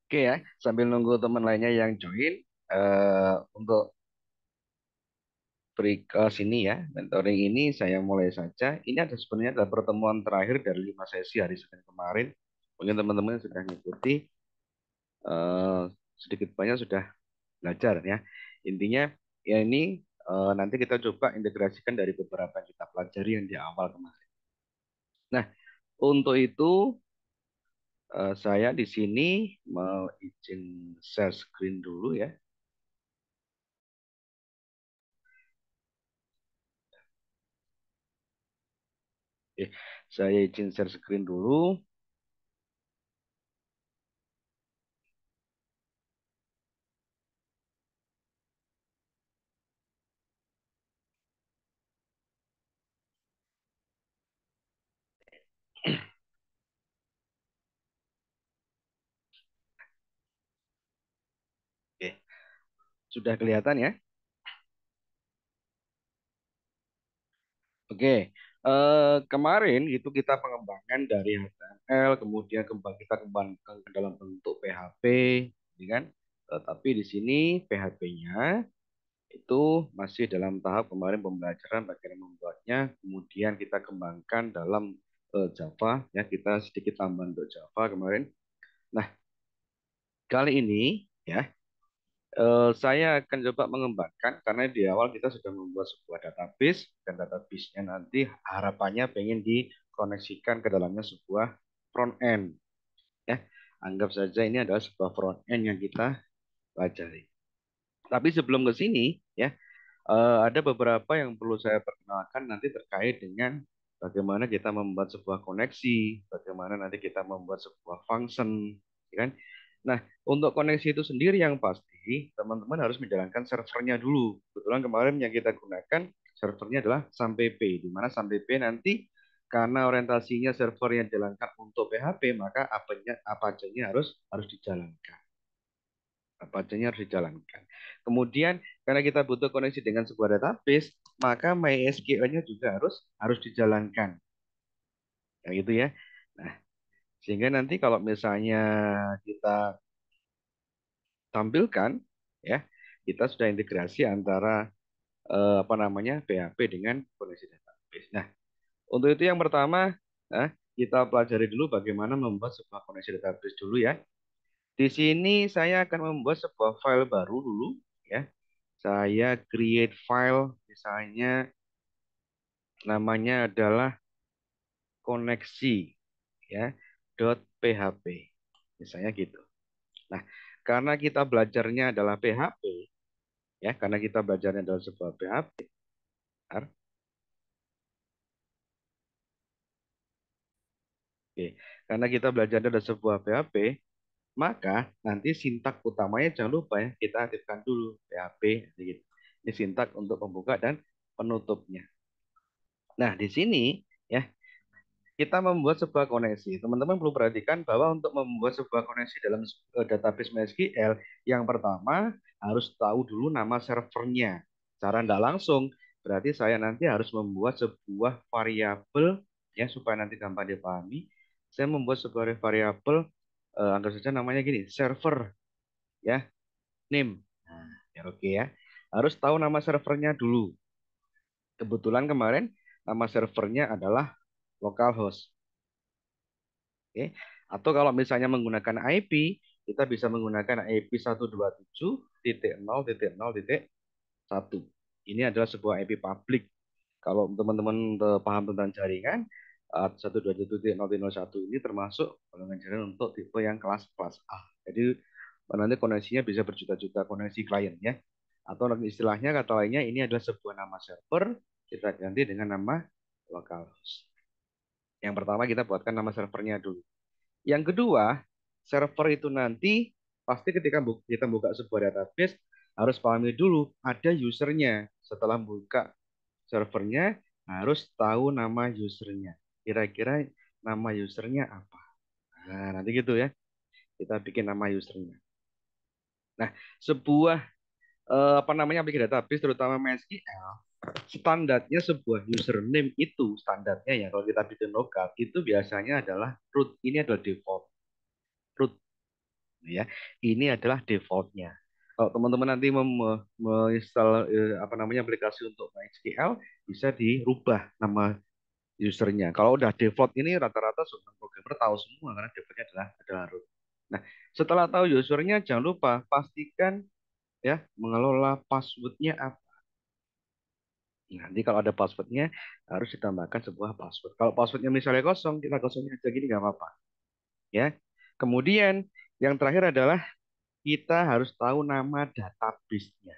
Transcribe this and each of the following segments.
Oke ya, sambil nunggu teman lainnya yang join, untuk pre-class ini ya, mentoring ini saya mulai saja. Ini ada sebenarnya adalah pertemuan terakhir dari 5 sesi hari Senin kemarin. Mungkin teman-teman sudah mengikuti, eh, sedikit banyak sudah belajar ya. Intinya ya ini, nanti kita coba integrasikan dari beberapa yang kita pelajari yang di awal kemarin. Nah, untuk itu saya di sini mau izin share screen dulu ya. Oke, saya izin share screen dulu. Oke, sudah kelihatan ya? Oke, kemarin itu kita pengembangan dari HTML, kemudian kita kembangkan ke dalam bentuk PHP, ya kan? Tapi di sini PHP-nya itu masih dalam tahap kemarin pembelajaran bagaimana membuatnya, kemudian kita kembangkan dalam Java, ya kita sedikit tambah untuk Java kemarin. Nah, kali ini ya, saya akan coba mengembangkan karena di awal kita sudah membuat sebuah database dan database-nya nanti harapannya pengen dikoneksikan ke dalamnya sebuah front end ya. Anggap saja ini adalah sebuah front end yang kita pelajari. Tapi sebelum ke sini ya, ada beberapa yang perlu saya perkenalkan nanti terkait dengan bagaimana kita membuat sebuah koneksi, bagaimana nanti kita membuat sebuah function, ya kan? Nah, untuk koneksi itu sendiri yang pasti teman-teman harus menjalankan servernya dulu. Kebetulan kemarin yang kita gunakan servernya adalah SAMPP, di mana SAMPP nanti karena orientasinya server yang dijalankan untuk PHP, maka apa-apanya harus dijalankan. Apa-apanya harus dijalankan. Kemudian karena kita butuh koneksi dengan sebuah database, maka MySQL-nya juga harus dijalankan. Ya gitu ya. Nah, sehingga nanti kalau misalnya kita tampilkan ya, kita sudah integrasi antara apa namanya PHP dengan koneksi database. Nah, untuk itu yang pertama, kita pelajari dulu bagaimana membuat sebuah koneksi database dulu ya. Di sini saya akan membuat sebuah file baru dulu ya. Saya create file misalnya namanya adalah koneksi ya .php misalnya gitu. Nah, karena kita belajarnya adalah PHP ya, karena kita belajarnya adalah sebuah PHP, oke. Karena kita belajarnya adalah sebuah PHP, maka nanti sintak utamanya jangan lupa ya kita aktifkan dulu PHP gitu. Ini sintak untuk pembuka dan penutupnya. Nah, di sini ya kita membuat sebuah koneksi. Teman-teman perlu perhatikan bahwa untuk membuat sebuah koneksi dalam database MySQL, yang pertama harus tahu dulu nama servernya. Cara tidak langsung, berarti saya nanti harus membuat sebuah variabel ya supaya nanti gampang dipahami. Saya membuat sebuah variabel, anggap saja namanya gini, server ya, name. Nah, ya oke ya. Harus tahu nama servernya dulu. Kebetulan kemarin nama servernya adalah localhost. Oke. Atau kalau misalnya menggunakan IP, kita bisa menggunakan IP 127.0.0.1. Ini adalah sebuah IP publik. Kalau teman-teman paham tentang jaringan, 127.0.0.1 ini termasuk golongan jaringan untuk tipe yang kelas A. Jadi nanti koneksinya bisa berjuta-juta koneksi klien ya. Atau istilahnya kata lainnya ini adalah sebuah nama server, kita ganti dengan nama localhost. Yang pertama kita buatkan nama servernya dulu. Yang kedua, server itu nanti pasti ketika kita buka sebuah database harus pahami dulu ada usernya. Setelah buka servernya harus tahu nama usernya. Kira-kira nama usernya apa? Nah, nanti gitu ya. Kita bikin nama usernya. Nah, sebuah apa namanya aplikasi database terutama MySQL, standarnya sebuah username itu standarnya ya kalau kita bikin lokal itu biasanya adalah root. Ini adalah default root ya. Ini adalah defaultnya. Kalau teman-teman nanti menginstal apa namanya aplikasi untuk MySQL, bisa dirubah nama usernya. Kalau udah default ini rata-rata semua programmer tahu semua karena defaultnya adalah root. Nah, setelah tahu usernya, jangan lupa pastikan ya mengelola passwordnya apa. Nanti kalau ada passwordnya harus ditambahkan sebuah password. Kalau passwordnya misalnya kosong, kita kosongin aja gini nggak apa-apa. Ya. Kemudian yang terakhir adalah kita harus tahu nama database-nya.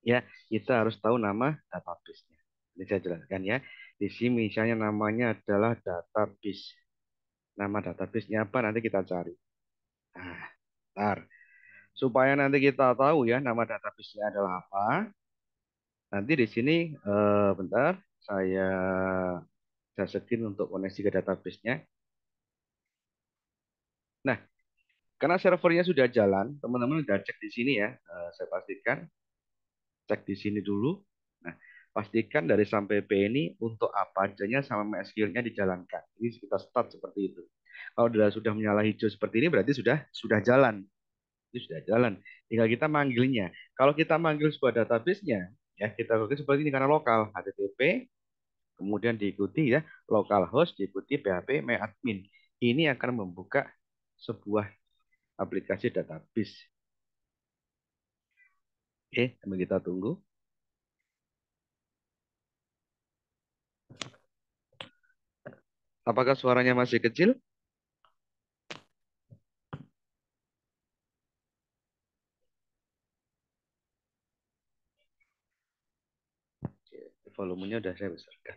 Ya, kita harus tahu nama database-nya. Ini saya jelaskan ya. Di sini misalnya namanya adalah database. Nama database-nya apa nanti kita cari. Nah, ntar. Supaya nanti kita tahu ya nama database-nya adalah apa. Nanti di sini bentar saya setin untuk koneksi ke database-nya. Nah, karena servernya sudah jalan, teman-teman sudah cek di sini ya. Saya pastikan cek di sini dulu. Nah, pastikan dari sampai P ini untuk apa adanya sama MySQL-nya dijalankan. Ini kita start seperti itu. Kalau sudah menyala hijau seperti ini berarti sudah jalan. Itu sudah jalan. Tinggal kita manggilnya. Kalau kita manggil sebuah database-nya, ya kita lakukan seperti ini karena lokal HTTP, kemudian diikuti ya localhost, diikuti PHP myadmin. Ini akan membuka sebuah aplikasi database. Oke, sambil kita tunggu. Apakah suaranya masih kecil? Volumenya udah saya besarkan.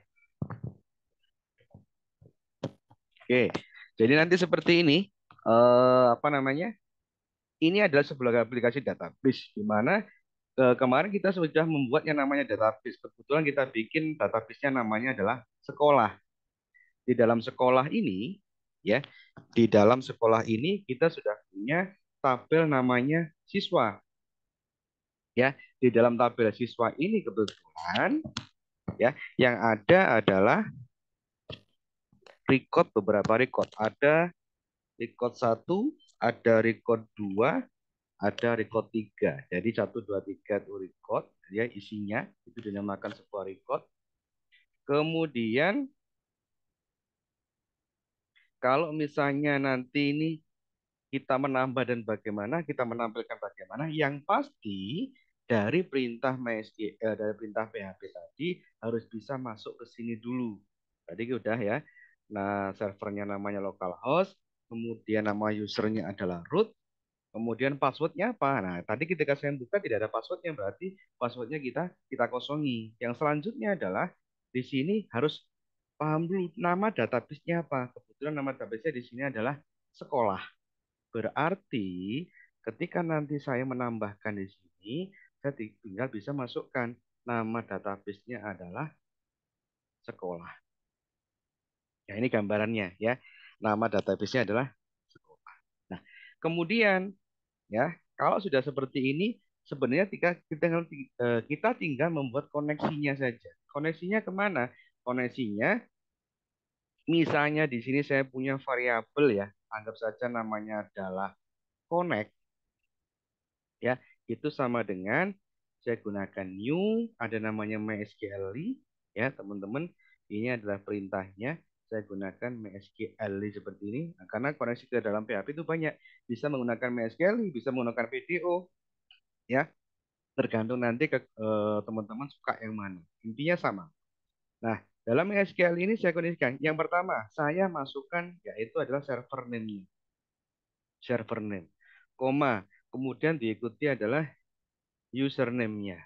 Oke, jadi nanti seperti ini. Apa namanya? Ini adalah sebuah aplikasi database di mana kemarin kita sudah membuat yang namanya database. Kebetulan kita bikin database-nya namanya adalah sekolah. Di dalam sekolah ini, ya, di dalam sekolah ini kita sudah punya tabel namanya siswa. Ya, di dalam tabel siswa ini kebetulan ya yang ada adalah beberapa record. Ada record satu, ada record 2, ada record 3. Jadi 1, 2, 3 itu record, ya isinya itu dinamakan sebuah record. Kemudian kalau misalnya nanti ini kita menambah dan bagaimana, kita menampilkan bagaimana, yang pasti dari perintah MySQL, dari perintah PHP tadi harus bisa masuk ke sini dulu. Tadi udah ya. Nah, servernya namanya localhost, kemudian nama usernya adalah root, kemudian passwordnya apa? Nah, tadi ketika saya buka tidak ada passwordnya, berarti passwordnya kita kosongi. Yang selanjutnya adalah di sini harus paham dulu nama database-nya apa. Kebetulan nama database-nya di sini adalah sekolah. Berarti ketika nanti saya menambahkan di sini, saya tinggal bisa masukkan nama database-nya adalah sekolah. Ya, ini gambarannya ya. Nama database-nya adalah sekolah. Nah, kemudian ya, kalau sudah seperti ini, sebenarnya kita tinggal membuat koneksinya saja. Koneksinya kemana? Koneksinya, misalnya di sini saya punya variabel ya, anggap saja namanya adalah connect, ya, itu sama dengan saya gunakan new, ada namanya MySQL, ya teman-teman, ini adalah perintahnya. Saya gunakan MySQL seperti ini, nah, karena koneksi ke dalam PHP itu banyak, bisa menggunakan MySQL, bisa menggunakan VDO, ya tergantung nanti ke teman-teman suka yang mana. Intinya sama. Nah, dalam SQL ini saya kondisikan. Yang pertama, saya masukkan yaitu adalah server name-nya. Server name. Koma. Kemudian diikuti adalah username-nya.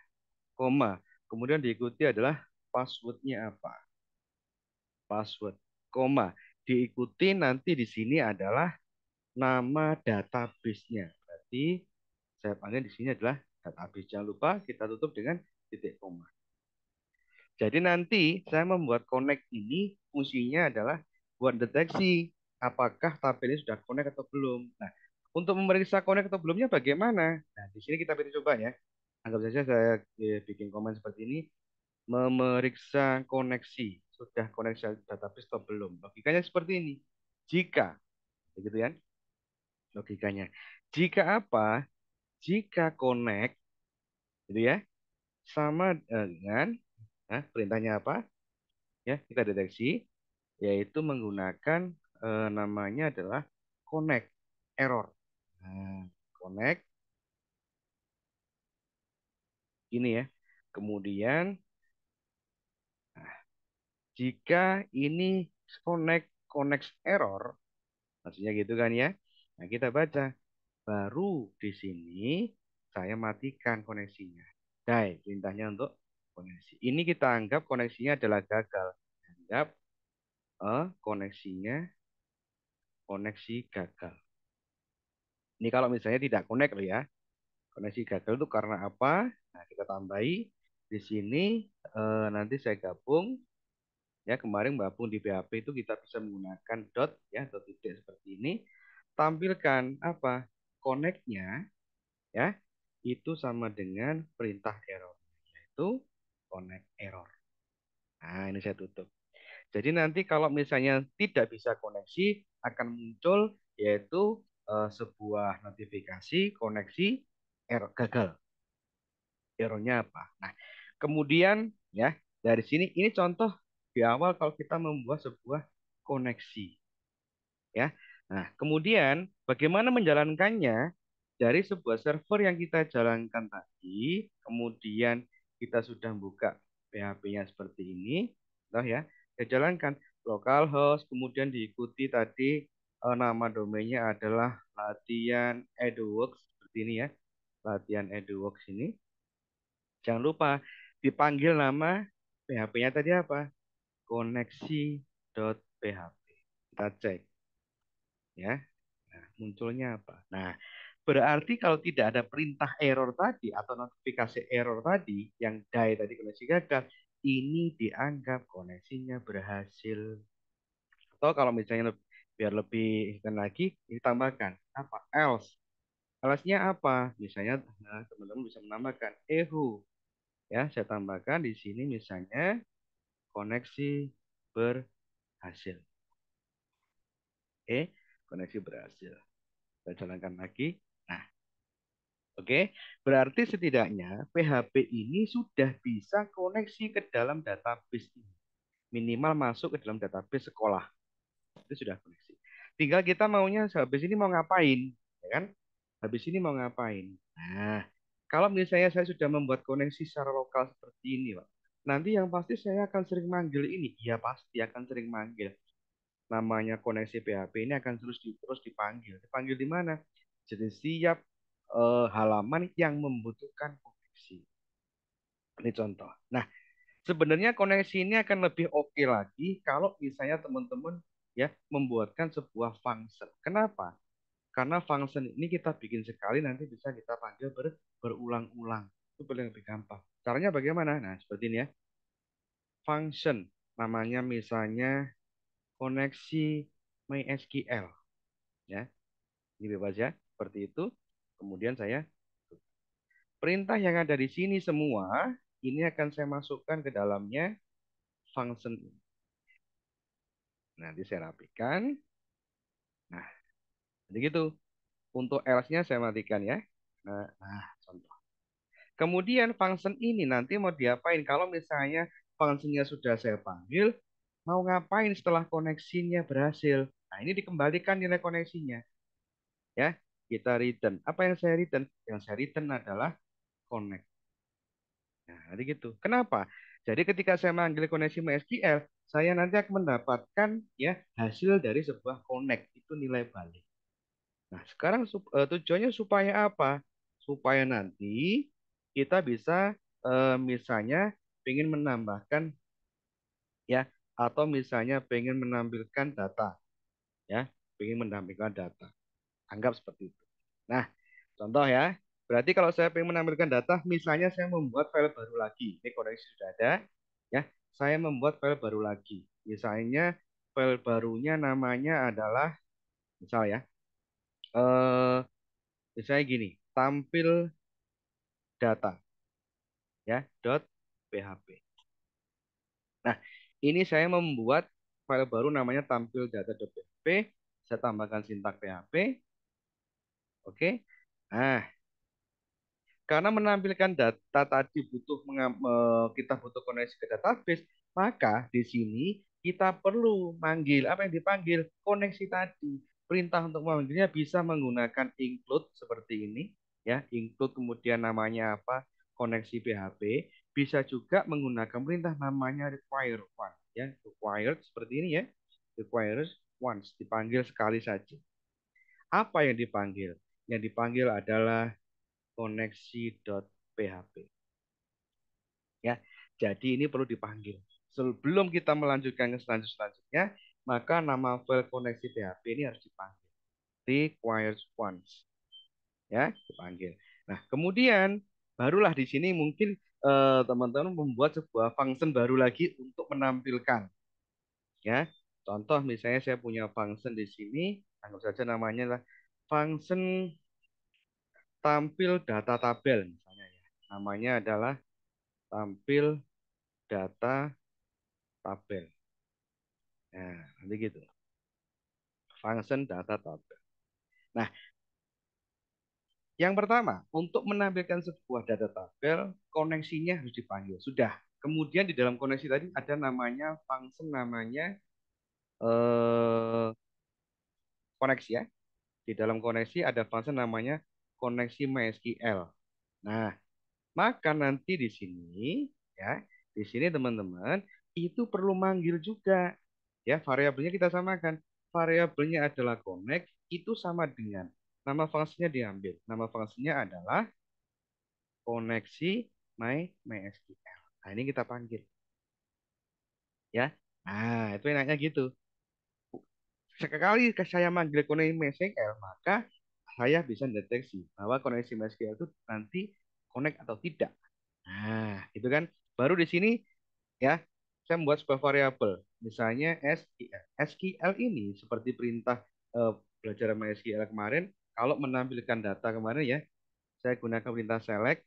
Koma. Kemudian diikuti adalah password-nya apa. Password. Koma. Diikuti nanti di sini adalah nama database-nya. Berarti saya panggil di sini adalah database. Jangan lupa kita tutup dengan titik koma. Jadi nanti saya membuat connect ini fungsinya adalah buat deteksi apakah tabel ini sudah connect atau belum. Nah, untuk memeriksa connect atau belumnya bagaimana? Nah, di sini kita pilih coba ya. Anggap saja saya bikin komen seperti ini, memeriksa koneksi. Sudah koneksi database atau belum? Logikanya seperti ini. Jika, begitu ya. logikanya. Jika apa? Jika connect, gitu ya, sama dengan, nah, perintahnya apa? Ya, kita deteksi, yaitu menggunakan namanya adalah connect error. Nah, connect ini ya. Kemudian jika ini connect error, maksudnya gitu kan ya. Nah, kita baca baru di sini saya matikan koneksinya. Dai, perintahnya untuk koneksi. Ini kita anggap koneksinya adalah gagal. Anggap koneksinya koneksi gagal. Ini kalau misalnya tidak connect loh ya. Koneksi gagal itu karena apa? Nah, kita tambahi di sini nanti saya gabung ya kemarin gabung di PHP itu kita bisa menggunakan dot ya dot titik seperti ini. Tampilkan apa? Connect-nya ya itu sama dengan perintah error yaitu connect error. Nah, ini saya tutup. Jadi nanti kalau misalnya tidak bisa koneksi akan muncul yaitu sebuah notifikasi koneksi error gagal. Errornya apa? Nah, kemudian ya dari sini ini contoh di awal kalau kita membuat sebuah koneksi ya. Nah, kemudian bagaimana menjalankannya dari sebuah server yang kita jalankan tadi, kemudian kita sudah buka PHP-nya seperti ini, toh ya, kita jalankan localhost, kemudian diikuti tadi nama domainnya adalah latihan edworks seperti ini ya, latihan edworks ini. Jangan lupa dipanggil nama PHP-nya tadi apa? Koneksi.php. Kita cek ya. Nah, munculnya apa? Nah, berarti kalau tidak ada perintah error tadi atau notifikasi error tadi yang die tadi koneksi gagal, ini dianggap koneksinya berhasil. Atau kalau misalnya biar lebih lagi ditambahkan apa? Else. Else-nya apa? Misalnya teman-teman bisa menambahkan ehu. Ya, saya tambahkan di sini misalnya koneksi berhasil. Oke, koneksi berhasil. Kita jalankan lagi. Nah, oke, berarti setidaknya PHP ini sudah bisa koneksi ke dalam database ini. Minimal masuk ke dalam database sekolah. Itu sudah koneksi. Tinggal kita maunya habis ini mau ngapain, ya kan? Habis ini mau ngapain? Nah, kalau misalnya saya sudah membuat koneksi secara lokal seperti ini, Pak. Nanti yang pasti saya akan sering manggil ini. Iya, pasti akan sering manggil. Namanya koneksi PHP ini akan terus dipanggil. Dipanggil di mana? Jadi siap halaman yang membutuhkan koneksi. Ini contoh. Nah, sebenarnya koneksi ini akan lebih oke lagi kalau misalnya teman-teman ya membuatkan sebuah function. Kenapa? Karena function ini kita bikin sekali nanti bisa kita panggil berulang-ulang. Itu paling lebih gampang. Caranya bagaimana? Nah, seperti ini ya. Function namanya misalnya koneksi MySQL ya. Ini bebas ya, seperti itu. Kemudian saya perintah yang ada di sini semua ini akan saya masukkan ke dalamnya function ini. Nanti saya rapikan. Nah, jadi gitu. Untuk else-nya saya matikan ya. Nah, contoh. Kemudian function ini nanti mau diapain? Kalau misalnya function-nya sudah saya panggil, mau ngapain setelah koneksinya berhasil? Nah, ini dikembalikan nilai koneksinya. Ya, kita return. Apa yang saya return? Yang saya return adalah connect. Nah, nanti gitu. Kenapa? Jadi ketika saya manggil koneksi MySQL, saya nanti akan mendapatkan ya hasil dari sebuah connect itu nilai balik. Nah, sekarang tujuannya supaya apa? Supaya nanti kita bisa misalnya ingin menambahkan ya atau misalnya pengen menampilkan data ya, pengen menampilkan data. Anggap seperti itu. Nah, contoh ya. Berarti kalau saya ingin menampilkan data, misalnya saya membuat file baru lagi. Ini koneksi sudah ada. Ya, saya membuat file baru lagi. Misalnya file barunya namanya adalah, misal ya, eh, misalnya gini, tampil data ya, .php. Nah, ini saya membuat file baru namanya tampil data.php. Saya tambahkan sintak PHP. Oke. Nah, karena menampilkan data tadi kita butuh koneksi ke database, maka di sini kita perlu manggil apa yang dipanggil koneksi tadi. Perintah untuk memanggilnya bisa menggunakan include seperti ini, ya, include kemudian namanya apa, koneksi PHP. Bisa juga menggunakan perintah namanya require one, ya, required seperti ini ya, requires once, dipanggil sekali saja. Apa yang dipanggil? Yang dipanggil adalah koneksi.php, ya. Jadi ini perlu dipanggil. Sebelum kita melanjutkan ke selanjutnya, maka nama file koneksi PHP ini harus dipanggil. Requires once, ya, dipanggil. Nah, kemudian barulah di sini mungkin teman-teman membuat sebuah function baru lagi untuk menampilkan, ya. Contoh misalnya saya punya function di sini, anggap saja namanya adalah function tampil data tabel misalnya ya. Namanya adalah tampil data tabel. Nah, nanti gitu. Function data tabel. Nah, yang pertama, untuk menampilkan sebuah data tabel, koneksinya harus dipanggil. Sudah. Kemudian di dalam koneksi tadi ada namanya function namanya koneksi ya. Di dalam koneksi ada function namanya koneksi MySQL. Nah, maka nanti di sini ya, di sini teman-teman itu perlu manggil juga. Ya, variabelnya kita samakan. Variabelnya adalah connect, itu sama dengan nama fungsinya diambil. Nama fungsinya adalah koneksi MySQL. Nah, ini kita panggil ya. Nah, itu enaknya gitu. Sekali saya manggil koneksi MySQL, maka saya bisa deteksi bahwa koneksi MySQL itu nanti connect atau tidak. Nah, itu kan baru di sini ya, saya membuat sebuah variabel, misalnya SQL. SQL ini seperti perintah belajar MySQL kemarin, kalau menampilkan data kemarin ya, saya gunakan perintah select.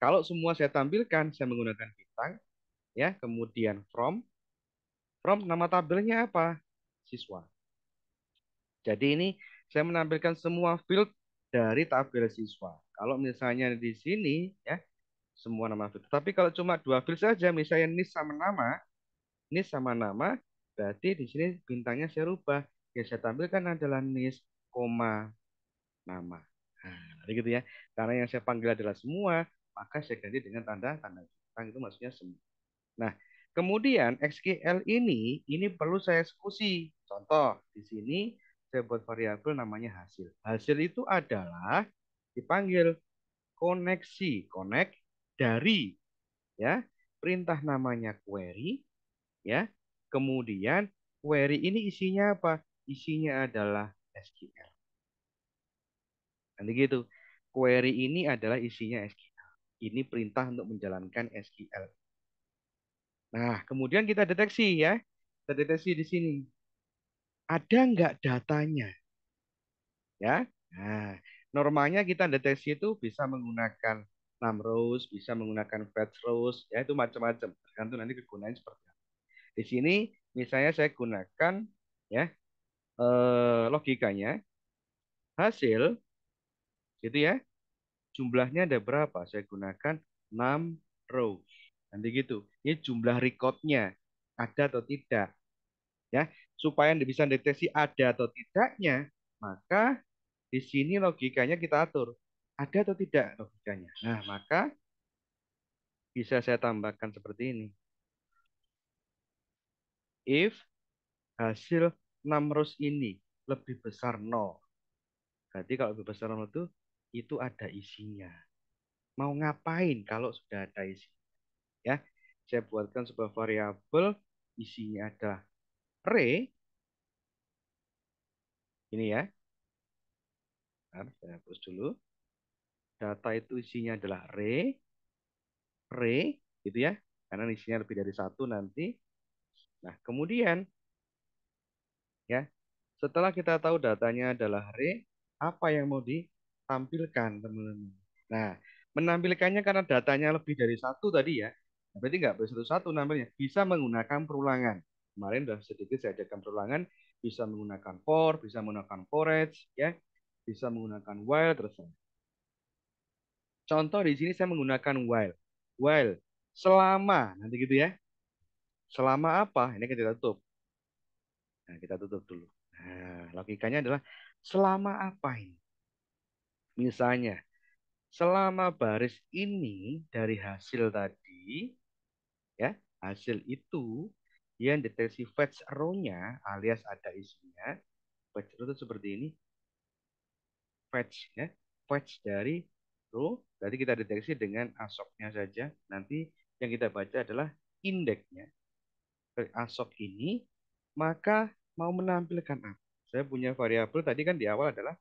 Kalau semua saya tampilkan, saya menggunakan bintang, ya, kemudian from nama tabelnya apa? Siswa. Jadi ini saya menampilkan semua field dari tabel siswa. Kalau misalnya di sini ya, semua nama field. Tapi kalau cuma dua field saja, misalnya nis sama nama, berarti di sini bintangnya saya rubah. Yang saya tampilkan adalah nis, koma, nama. Nah, gitu ya. Karena yang saya panggil adalah semua, maka saya ganti dengan tanda bintang, itu maksudnya semua. Nah, kemudian SQL ini perlu saya eksekusi. Contoh, di sini saya buat variabel namanya hasil. Hasil itu adalah dipanggil koneksi, connect dari, ya, perintah namanya query, ya. Kemudian query ini isinya apa? Isinya adalah SQL. Nanti gitu. Query ini adalah isinya SQL. Ini perintah untuk menjalankan SQL. Nah, kemudian kita deteksi ya. Kita deteksi di sini. Ada nggak datanya? Ya. Nah, normalnya kita deteksi itu bisa menggunakan num rows, bisa menggunakan fetch rows, ya itu macam-macam. Tergantung nanti kegunaannya seperti apa. Di sini misalnya saya gunakan ya logikanya hasil gitu ya. Jumlahnya ada berapa? Saya gunakan 6 rows. Nanti gitu. Ini jumlah recordnya ada atau tidak, ya. Supaya bisa deteksi ada atau tidaknya, maka di sini logikanya kita atur. Ada atau tidak logikanya. Nah, maka bisa saya tambahkan seperti ini. If hasil 6 rows ini lebih besar 0. Berarti kalau lebih besar 0 itu ada isinya. Mau ngapain kalau sudah ada isi? Ya, saya buatkan sebuah variabel, isinya ada array. Ini ya. Nah, saya hapus dulu. Data itu isinya adalah array, gitu ya. Karena isinya lebih dari satu nanti. Nah, kemudian ya, setelah kita tahu datanya adalah array, apa yang mau ditampilkan, teman-teman? Nah, menampilkannya karena datanya lebih dari satu tadi ya. Nah, berarti nggak boleh satu-satu nampilnya. Bisa menggunakan perulangan. Kemarin sudah sedikit saya ajarkan perulangan. Bisa menggunakan for, bisa menggunakan for each, ya. bisa menggunakan while terserah. Contoh di sini saya menggunakan while. While selama nanti gitu ya. Selama apa? Ini kita tutup. Nah, kita tutup dulu. Nah, logikanya adalah selama apa ini? Misalnya, selama baris ini dari hasil tadi, ya, hasil itu yang deteksi fetch row-nya alias ada isinya, fetch row itu seperti ini, fetch ya, fetch dari row, berarti kita deteksi dengan asoknya saja. Nanti yang kita baca adalah indeksnya asok ini, maka mau menampilkan apa? Saya punya variabel tadi kan di awal adalah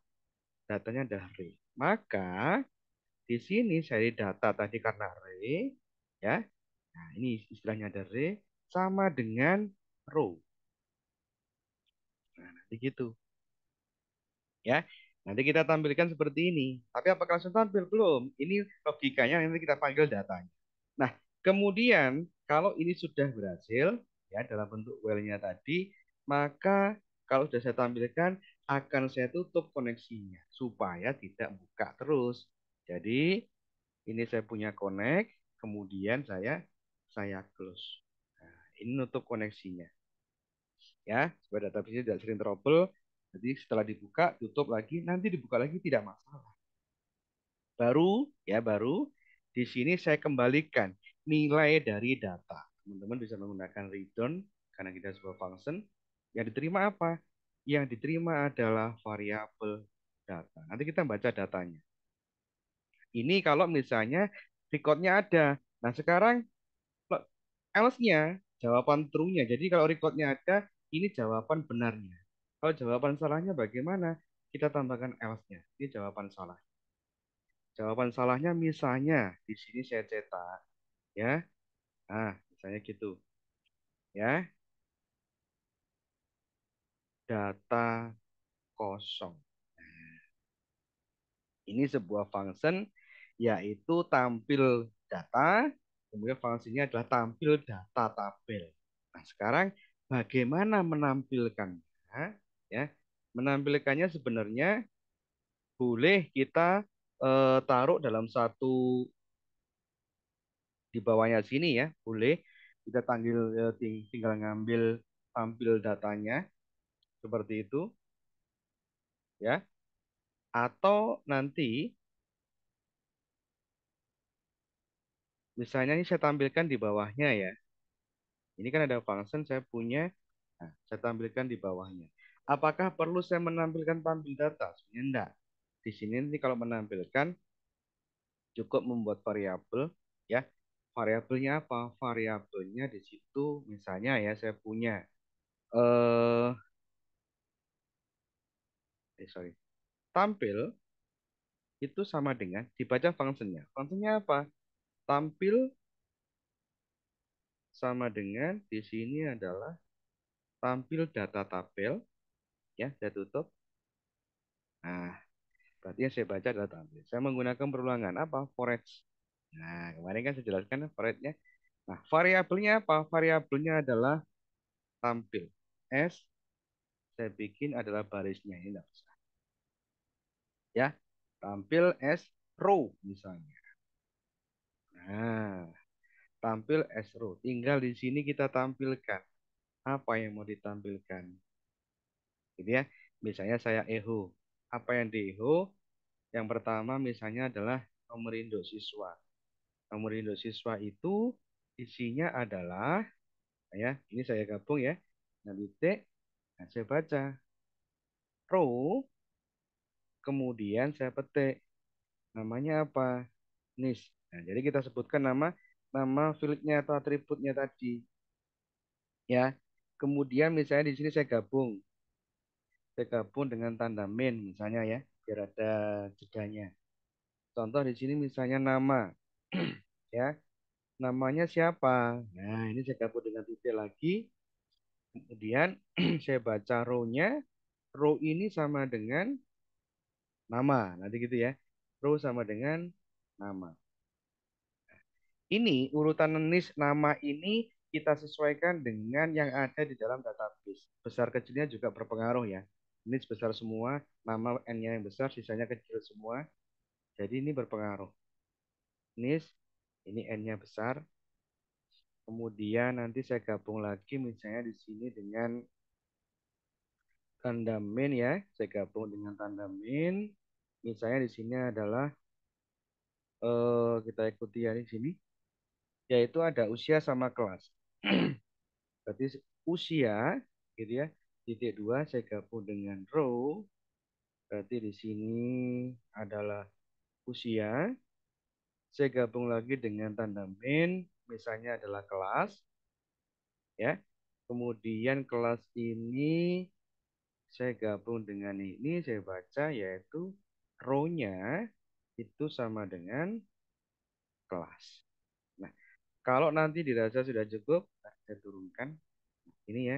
datanya adalah array. Maka di sini saya data tadi karena array, ya. Nah, ini istilahnya ada array sama dengan row. Nah, nanti gitu, ya. Nanti kita tampilkan seperti ini. Tapi apakah langsung tampil? Belum. Ini logikanya nanti kita panggil datanya. Nah, kemudian kalau ini sudah berhasil ya dalam bentuk while-nya tadi, maka kalau sudah saya tampilkan akan saya tutup koneksinya supaya tidak buka terus. Jadi ini saya punya connect, kemudian saya close. Nah, ini nutup koneksinya ya supaya database tidak sering trouble. Jadi setelah dibuka tutup lagi, nanti dibuka lagi tidak masalah. Baru di sini saya kembalikan nilai dari data. Teman-teman bisa menggunakan return karena kita sebuah function. Yang diterima apa? Yang diterima adalah variabel data. Nanti kita baca datanya. Ini kalau misalnya recordnya ada. Nah sekarang else-nya jawaban true-nya. Jadi kalau recordnya ada, ini jawaban benarnya. Kalau jawaban salahnya bagaimana? Kita tambahkan else-nya. Ini jawaban salah. Jawaban salahnya misalnya di sini saya cetak ya. Nah, misalnya gitu ya. Data kosong. Ini sebuah function yaitu tampil data, kemudian fungsinya adalah tampil data tabel. Nah, sekarang bagaimana menampilkannya? Ya, menampilkannya sebenarnya boleh kita taruh dalam satu di bawahnya sini ya, boleh kita tinggal ngambil tampil datanya seperti itu ya. Atau nanti misalnya ini saya tampilkan di bawahnya ya. Ini kan ada function saya punya, nah, saya tampilkan di bawahnya. Apakah perlu saya menampilkan tampil data? Sebenarnya enggak. Di sini nanti kalau menampilkan cukup membuat variabel ya. Variabelnya apa? Variabelnya di situ misalnya ya saya punya eh sorry. Tampil itu sama dengan dibaca fungsinya. Fungsinya apa? Tampil sama dengan di sini adalah tampil data tabel ya, saya tutup. Nah, berarti yang saya baca adalah tampil. Saya menggunakan perulangan apa? For each. Nah, kemarin kan saya jelaskan for each-nya. Nah, variabelnya apa? Variabelnya adalah tampil. S saya bikin adalah barisnya ini enggak usah. Ya, tampil S row misalnya. Nah, tampil S row. Tinggal di sini kita tampilkan apa yang mau ditampilkan. Gitu ya. Misalnya saya echo. Apa yang di echo? Yang pertama misalnya adalah nomor induk siswa. Nomor induk siswa itu isinya adalah ya, ini saya gabung ya. Nah, titik, nah, saya baca row, kemudian saya petik namanya apa? Nis. Nah, jadi kita sebutkan nama fieldnya atau atributnya tadi ya. Kemudian misalnya di sini saya gabung dengan tanda main misalnya ya, biar ada jedanya. Contoh di sini misalnya nama ya, namanya siapa? Nah, ini saya gabung dengan titik lagi. Kemudian saya baca row-nya. Row ini sama dengan nama. Nanti gitu ya. Row sama dengan nama. Ini urutan list nama ini kita sesuaikan dengan yang ada di dalam database. Besar kecilnya juga berpengaruh ya. Ini besar semua, nama N-nya yang besar, sisanya kecil semua. Jadi ini berpengaruh. Ini N-nya besar. Kemudian nanti saya gabung lagi misalnya di sini dengan tanda min ya. Saya gabung dengan tanda min. Misalnya di sini adalah kita ikuti ya di sini, yaitu ada usia sama kelas. Berarti usia gitu ya. Titik dua saya gabung dengan row. Berarti di sini adalah usia. Saya gabung lagi dengan tanda min, misalnya adalah kelas ya. Kemudian kelas ini saya gabung dengan ini, saya baca yaitu row-nya itu sama dengan kelas. Nah, kalau nanti dirasa sudah cukup, nah, saya turunkan ini ya.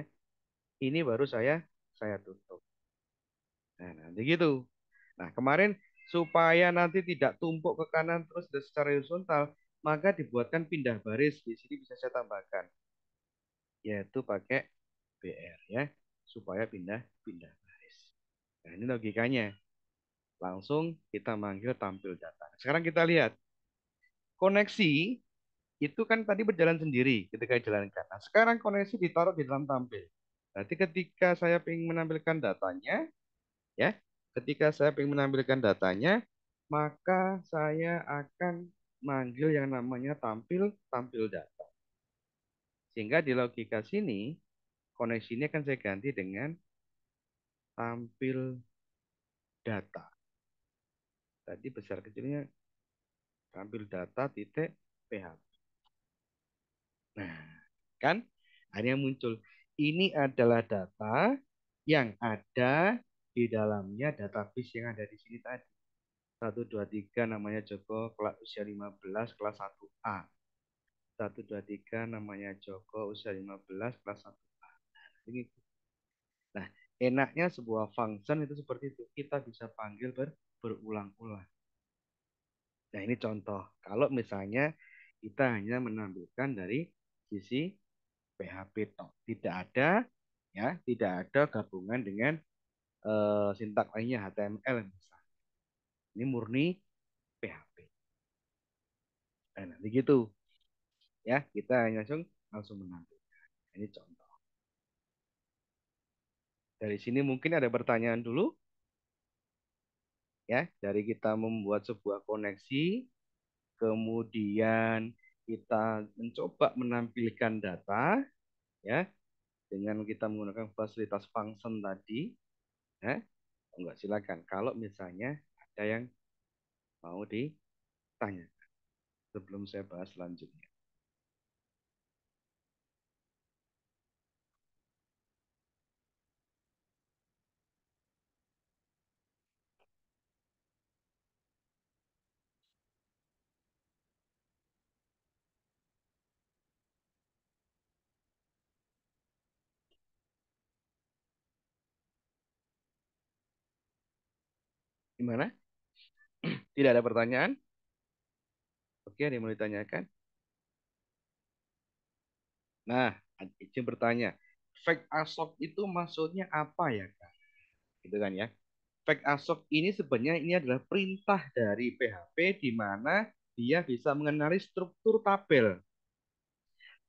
Ini baru saya tutup. Nah, nanti gitu. Nah, kemarin supaya nanti tidak tumpuk ke kanan terus secara horizontal, maka dibuatkan pindah baris. Di sini bisa saya tambahkan, yaitu pakai BR ya, supaya pindah-pindah baris. Nah, ini logikanya. Langsung kita manggil tampil data. Sekarang kita lihat koneksi itu kan tadi berjalan sendiri ketika dijalankan. Nah, sekarang koneksi ditaruh di dalam tampil. Berarti ketika saya ingin menampilkan datanya, ya, ketika saya ingin menampilkan datanya, maka saya akan manggil yang namanya tampil tampil data. Sehingga di logika sini koneksinya akan saya ganti dengan tampil data. Tadi besar kecilnya tampil data titik PHP. Nah, kan akhirnya muncul. Ini adalah data yang ada di dalamnya database yang ada di sini tadi. 123 namanya Joko, kelas usia 15, kelas 1A. 123 namanya Joko, usia 15, kelas 1A. Ini. Nah, enaknya sebuah function itu seperti itu. Kita bisa panggil berulang-ulang. Nah, ini contoh. Kalau misalnya kita hanya menampilkan dari sisi PHP toh. Tidak ada ya, tidak ada gabungan dengan sintak lainnya HTML misalnya. Ini murni PHP. Nah, nanti gitu ya, kita langsung langsung menampilkan. Ini contoh. Dari sini mungkin ada pertanyaan dulu ya, dari kita membuat sebuah koneksi, kemudian kita mencoba menampilkan data ya dengan kita menggunakan fasilitas function tadi ya. Enggak, silakan. Kalau misalnya ada yang mau ditanya sebelum saya bahas selanjutnya. Gimana? Tidak ada pertanyaan? Oke, ada yang mau ditanyakan? Nah, izin bertanya. Fact assoc itu maksudnya apa ya, Kak? Gitu kan ya. Fact assoc ini sebenarnya ini adalah perintah dari PHP di mana dia bisa mengenali struktur tabel.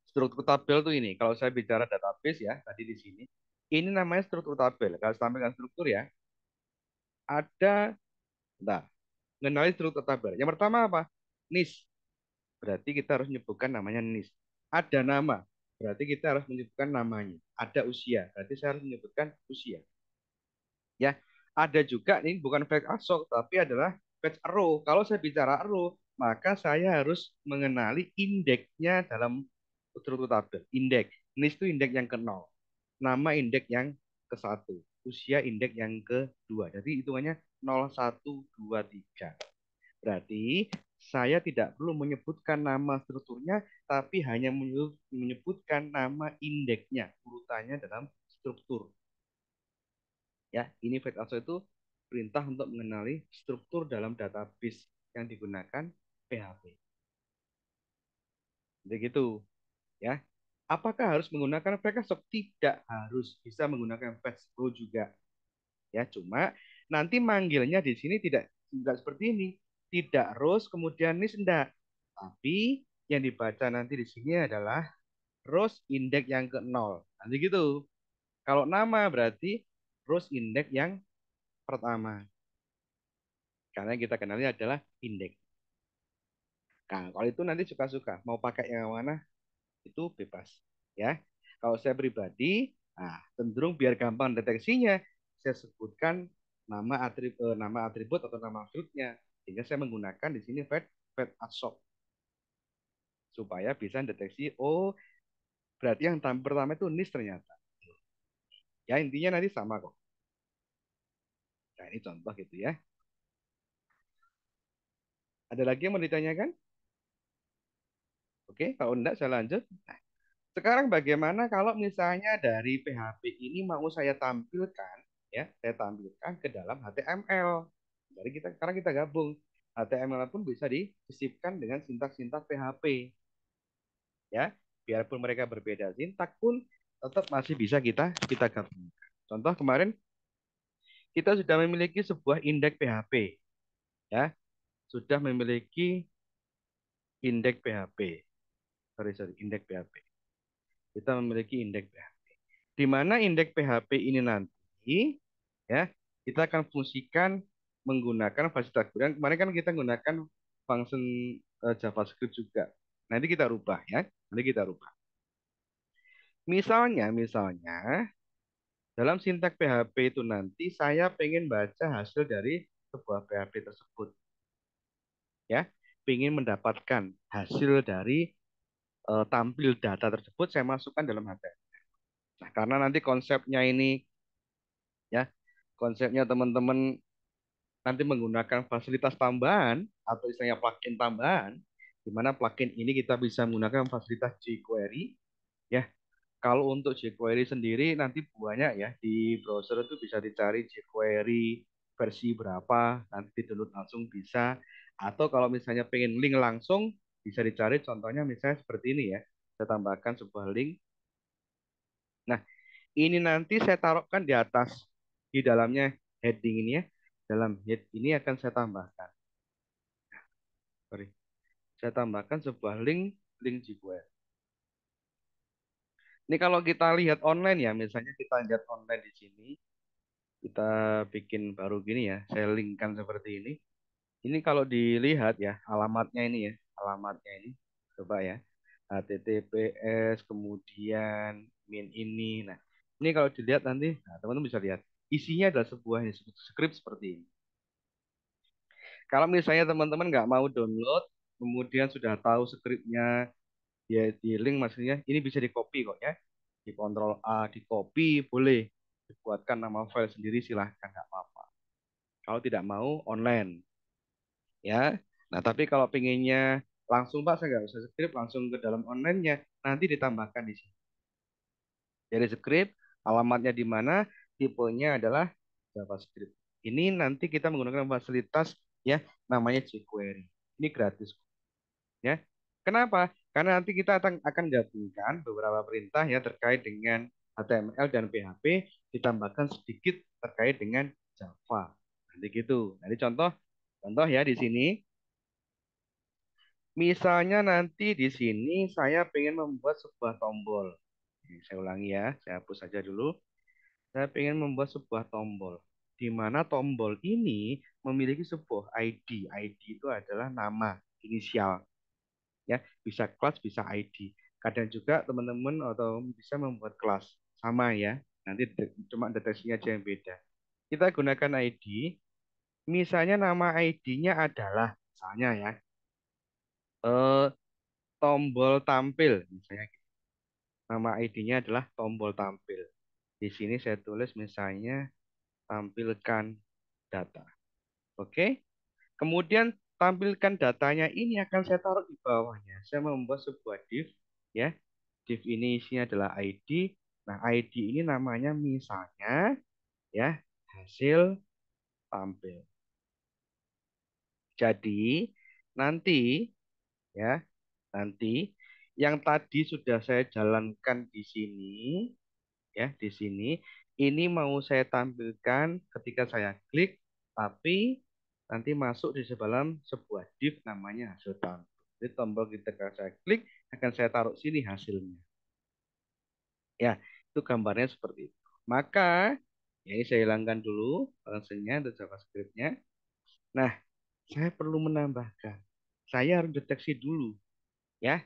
Struktur tabel tuh ini. Kalau saya bicara database ya, tadi di sini. Ini namanya struktur tabel. Kalau saya sampaikan struktur ya, ada, nah, mengenali struktur tabel. Yang pertama apa? NIS. Berarti kita harus menyebutkan namanya NIS. Ada nama, berarti kita harus menyebutkan namanya. Ada usia, berarti saya harus menyebutkan usia. Ya, ada juga ini bukan fetch assoc, tapi adalah fetch arrow. Kalau saya bicara arrow, maka saya harus mengenali indeksnya dalam struktur tabel. Indeks. NIS itu indeks yang ke-0. Nama indeks yang ke-1. Usia indeks yang kedua. Jadi hitungannya 0, 1, 2, 3. Berarti saya tidak perlu menyebutkan nama strukturnya, tapi hanya menyebutkan nama indeksnya, urutannya dalam struktur. Ya, ini fact also itu perintah untuk mengenali struktur dalam database yang digunakan PHP. Jadi gitu, ya. Apakah harus menggunakan fact also? Tidak harus, bisa menggunakan fact row juga. Ya, cuma nanti manggilnya di sini tidak seperti ini. Tidak rows kemudian nis enggak. Tapi yang dibaca nanti di sini adalah rows indeks yang ke nol. Nanti gitu. Kalau nama berarti rows indeks yang pertama. Karena yang kita kenalnya adalah indeks. Nah, kalau itu nanti suka-suka. Mau pakai yang mana itu bebas. Ya. Kalau saya pribadi, cenderung biar gampang deteksinya, saya sebutkan nama atribut atau nama field-nya. Sehingga saya menggunakan di sini fed adshop supaya bisa deteksi, oh berarti yang pertama itu nis ternyata. Ya intinya nanti sama kok. Nah ini contoh gitu ya. Ada lagi yang mau ditanyakan? Oke, kalau enggak saya lanjut. Nah, sekarang bagaimana kalau misalnya dari PHP ini mau saya tampilkan, ya, saya tampilkan ke dalam HTML. Jadi sekarang kita gabung. HTML pun bisa disisipkan dengan sintak-sintak PHP, ya. Biarpun mereka berbeda sintak pun tetap masih bisa kita kita gabungkan. Contoh kemarin kita sudah memiliki sebuah indeks PHP, ya, sudah memiliki indeks PHP. Sorry, indeks PHP. Kita memiliki indeks PHP. Di mana indeks PHP ini nanti ya kita akan fungsikan menggunakan fasilitas kemudian kemarin kan kita menggunakan function JavaScript juga. Nanti kita rubah ya. Nanti kita rubah. Misalnya dalam sintak PHP itu nanti saya pengen baca hasil dari sebuah PHP tersebut ya. Pengen mendapatkan hasil dari tampil data tersebut saya masukkan dalam HTML. Nah, karena nanti konsepnya ini ya, konsepnya teman-teman nanti menggunakan fasilitas tambahan atau istilahnya plugin tambahan, di mana plugin ini kita bisa menggunakan fasilitas jQuery. Ya, kalau untuk jQuery sendiri nanti banyak ya di browser itu bisa dicari jQuery versi berapa, nanti download langsung bisa. Atau kalau misalnya pengen link langsung, bisa dicari contohnya misalnya seperti ini ya. Saya tambahkan sebuah link. Nah, ini nanti saya taruhkan di atas di dalamnya heading ini ya. Dalam head ini akan saya tambahkan. Sorry. Saya tambahkan sebuah link jQuery. Ini kalau kita lihat online ya, misalnya kita lihat online di sini, kita bikin baru gini ya, saya linkkan seperti ini. Ini kalau dilihat ya, alamatnya ini ya, alamatnya ini, coba ya, HTTPS, kemudian min ini. Nah, ini kalau dilihat nanti, nah, teman-teman bisa lihat, isinya adalah sebuah script seperti ini. Kalau misalnya teman-teman nggak mau download, kemudian sudah tahu scriptnya, ya di link maksudnya, ini bisa di copy kok ya. Di Ctrl A, di copy, boleh. Dibuatkan nama file sendiri, silahkan, nggak apa-apa. Kalau tidak mau, online. Ya. Nah, tapi kalau pengennya langsung, Pak, saya nggak usah script, langsung ke dalam online-nya, nanti ditambahkan di sini. Dari script, alamatnya di mana, tipenya adalah JavaScript. Ini nanti kita menggunakan fasilitas ya namanya jQuery. Ini gratis ya. Kenapa? Karena nanti kita akan gabungkan beberapa perintah ya terkait dengan HTML dan PHP ditambahkan sedikit terkait dengan Java. Nanti gitu. Nanti contoh contoh ya di sini. Misalnya nanti di sini saya pengen membuat sebuah tombol. Saya ulangi ya, saya hapus saja dulu. Saya pengen membuat sebuah tombol. Di mana tombol ini memiliki sebuah ID. ID itu adalah nama inisial ya, bisa kelas bisa ID. Kadang juga teman-teman atau bisa membuat kelas sama ya, nanti cuma deteksinya aja yang beda. Kita gunakan ID, misalnya nama ID-nya adalah misalnya ya eh, tombol tampil misalnya gitu. Nama ID-nya adalah tombol tampil. Di sini saya tulis misalnya tampilkan data. Oke, kemudian tampilkan datanya ini akan saya taruh di bawahnya. Saya membuat sebuah div ya. Div ini isinya adalah ID. Nah, ID ini namanya misalnya ya hasil tampil. Jadi nanti ya nanti yang tadi sudah saya jalankan di sini ya di sini Ini mau saya tampilkan ketika saya klik, tapi nanti masuk di dalam sebuah div namanya hasil tampil. Jadi tombol ketika saya klik akan saya taruh sini hasilnya. Ya, itu gambarnya seperti itu. Maka, ya ini saya hilangkan dulu functionnya atau JavaScript-nya. Nah, saya perlu menambahkan. Saya harus deteksi dulu, ya.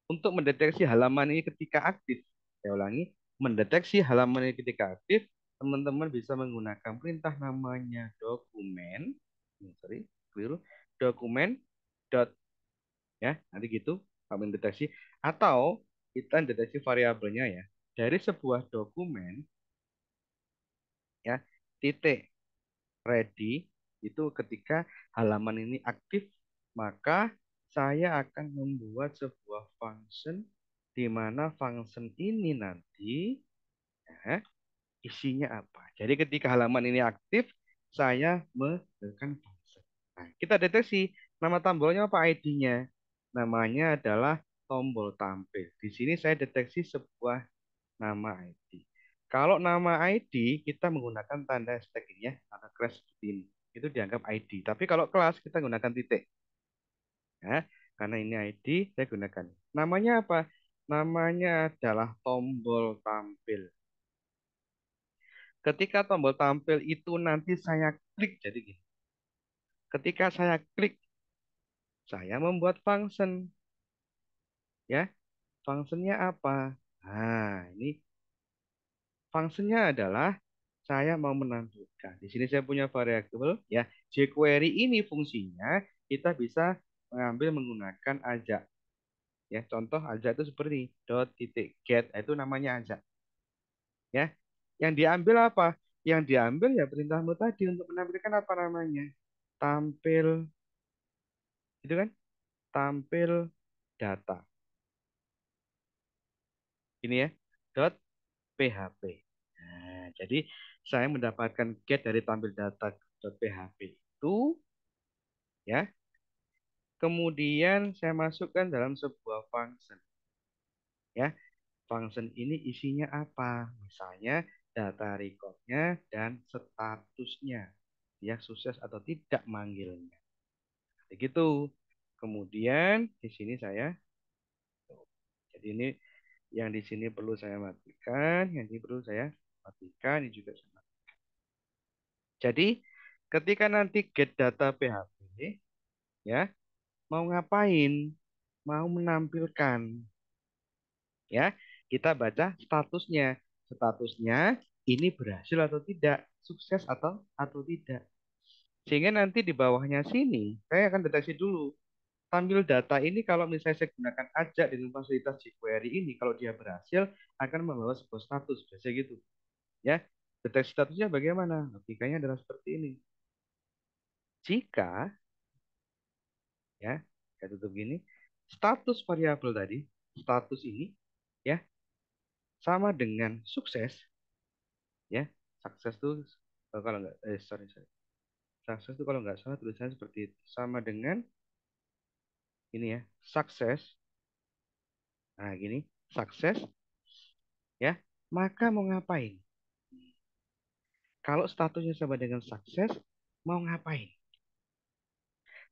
Untuk mendeteksi halaman ini ketika aktif. Saya ulangi, mendeteksi halaman ini ketika aktif, teman-teman bisa menggunakan perintah namanya dokumen. Sorry, keliru. Dokumen dot ya, nanti gitu kami mendeteksi atau kita deteksi variabelnya ya. Dari sebuah dokumen ya, titik ready itu ketika halaman ini aktif, maka saya akan membuat sebuah function di mana function ini nanti ya, isinya apa. Jadi ketika halaman ini aktif, saya memberikan function. Nah, kita deteksi nama tombolnya apa ID-nya. Namanya adalah tombol tampil. Di sini saya deteksi sebuah nama ID. Kalau nama ID kita menggunakan tanda hashtag ini ya, atau class seperti ini. Itu dianggap ID. Tapi kalau kelas kita gunakan titik. Ya, karena ini ID saya gunakan. Namanya apa? Namanya adalah tombol tampil. Ketika tombol tampil itu nanti saya klik jadi gini. Ketika saya klik, saya membuat function. Ya, fungsinya apa? Nah, ini fungsinya adalah saya mau menampilkan. Di sini saya punya variabel ya. jQuery ini fungsinya kita bisa mengambil menggunakan ajak. Ya, contoh ajak itu seperti dot titik get itu namanya ajak. Ya, yang diambil apa? Yang diambil ya perintahmu tadi untuk menampilkan apa namanya? Tampil, itu kan? Tampil data. Ini ya, dot php. Nah, jadi saya mendapatkan get dari tampil data dot php itu ya. Kemudian saya masukkan dalam sebuah function ya. Function ini isinya apa? Misalnya data recordnya dan statusnya. Ya sukses atau tidak manggilnya. Begitu. Kemudian di sini saya jadi ini yang di sini perlu saya matikan, yang ini perlu saya matikan, ini juga saya matikan. Jadi ketika nanti get data PHP ya mau ngapain? Mau menampilkan ya. Kita baca statusnya. Statusnya ini berhasil atau tidak, sukses atau tidak. Sehingga nanti di bawahnya sini saya akan deteksi dulu. Tampil data ini kalau misalnya saya gunakan ajak dengan fasilitas jQuery ini, kalau dia berhasil akan membawa sebuah status, biasa gitu. Ya, deteksi statusnya bagaimana? Logikanya adalah seperti ini. Jika ya, saya tutup gini, status variabel tadi, status ini ya sama dengan sukses ya. Sukses tuh kalau nggak sorry. Sukses tuh kalau nggak salah tulisannya seperti itu. Sama dengan ini ya, sukses. Nah, gini, sukses ya. Maka mau ngapain? Kalau statusnya sama dengan sukses, mau ngapain?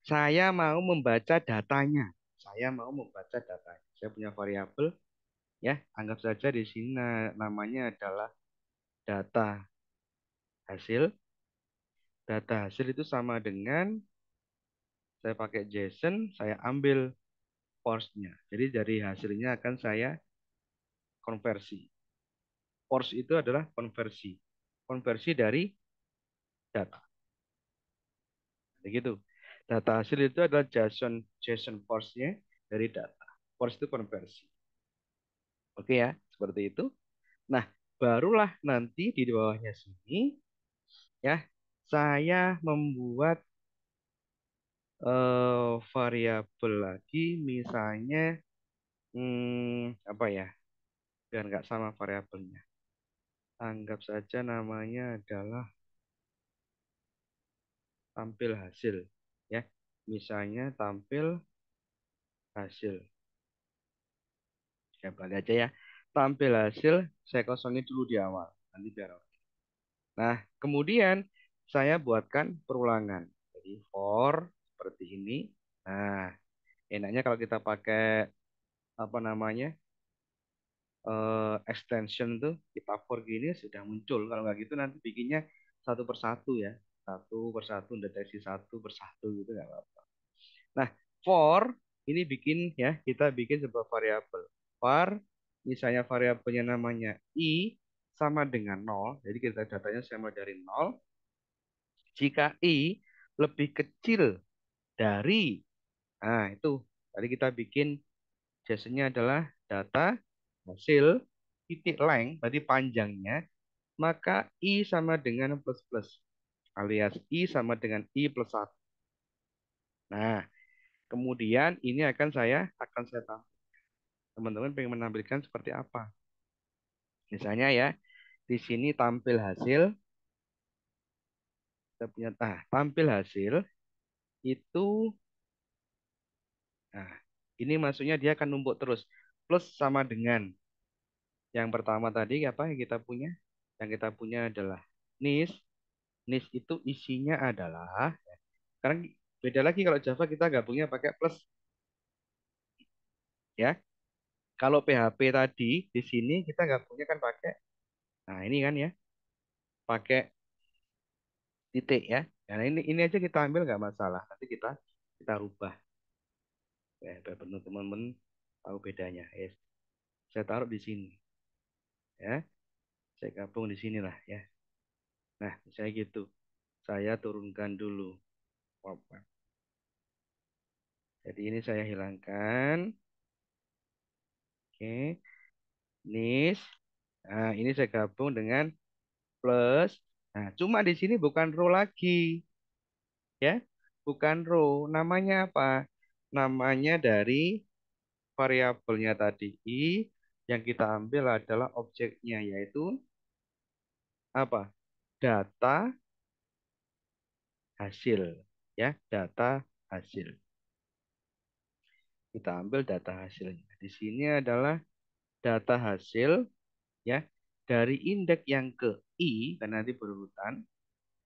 Saya mau membaca datanya. Saya mau membaca datanya. Saya punya variabel ya, anggap saja di sini namanya adalah data hasil. Data hasil itu sama dengan saya pakai JSON, saya ambil parse-nya. Jadi dari hasilnya akan saya konversi. Parse itu adalah konversi. Konversi dari data. Begitu. Data hasil itu adalah JSON JSON parse-nya dari data. Parse itu konversi. Oke ya, seperti itu. Nah, barulah nanti di bawahnya sini ya, saya membuat variabel lagi misalnya apa ya? Biar nggak sama variabelnya. Anggap saja namanya adalah tampil hasil ya. Misalnya tampil hasil. Ya balik aja ya. Tampil hasil saya kosongin dulu di awal. Nanti biar oke. Nah, kemudian saya buatkan perulangan. Jadi for seperti ini. Nah, enaknya kalau kita pakai apa namanya extension tuh kita for gini sudah muncul. Kalau nggak gitu nanti bikinnya satu persatu ya, satu persatu deteksi satu persatu gitu nggak apa-apa. Nah, for ini bikin ya kita bikin sebuah variabel. var misalnya variabelnya namanya i sama dengan nol. Jadi kita datanya sama dari nol. Jika i lebih kecil dari, nah itu tadi kita bikin JSON-nya adalah data hasil titik length, berarti panjangnya, maka i sama dengan plus plus alias i sama dengan i plus 1. Nah, kemudian ini akan saya tampilkan. Teman-teman pengen menampilkan seperti apa? Misalnya ya, di sini tampil hasil, kita punya tampil hasil itu, nah ini maksudnya dia akan numpuk terus. Plus sama dengan yang pertama tadi apa yang kita punya? Yang kita punya adalah nis. Nis itu isinya adalah, sekarang beda lagi kalau Java kita gabungnya pakai plus ya. Kalau PHP tadi di sini kita gabungnya kan pakai, nah ini kan ya, pakai titik ya. Nah ini aja kita ambil nggak masalah. Nanti kita rubah ya, biar benar teman-teman tahu bedanya. Yes. Saya taruh di sini ya. Saya gabung di sini lah ya. Nah, misalnya gitu. Saya turunkan dulu. Apa? Jadi ini saya hilangkan. Oke. Nis. Nah, ini saya gabung dengan plus. Nah, cuma di sini bukan row lagi, ya. Bukan row. Namanya apa? Namanya dari variabelnya tadi i yang kita ambil adalah objeknya yaitu apa? Data hasil, ya, data hasil. Kita ambil data hasilnya. Di sini adalah data hasil ya dari indeks yang ke i karena nanti berurutan,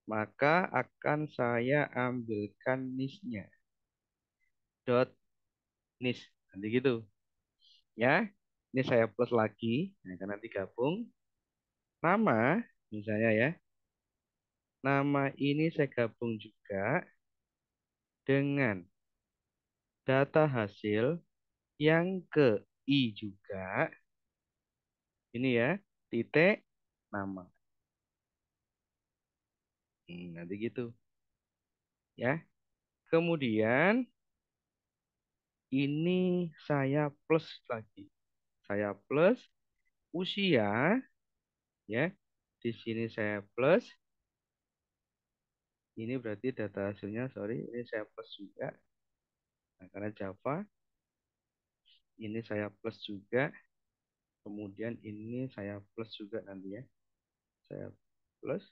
maka akan saya ambilkan nisnya dot nis nanti gitu ya. Ini saya plus lagi, nah, karena nanti gabung nama misalnya ya, nama ini saya gabung juga dengan data hasil yang ke i juga ini ya, titik nama. Nanti gitu ya. Kemudian ini saya plus lagi. Saya plus usia ya. Di sini saya plus. Ini berarti data hasilnya, sorry, ini saya plus juga. Nah, karena Java, ini saya plus juga. Kemudian ini saya plus juga nanti ya. Saya plus.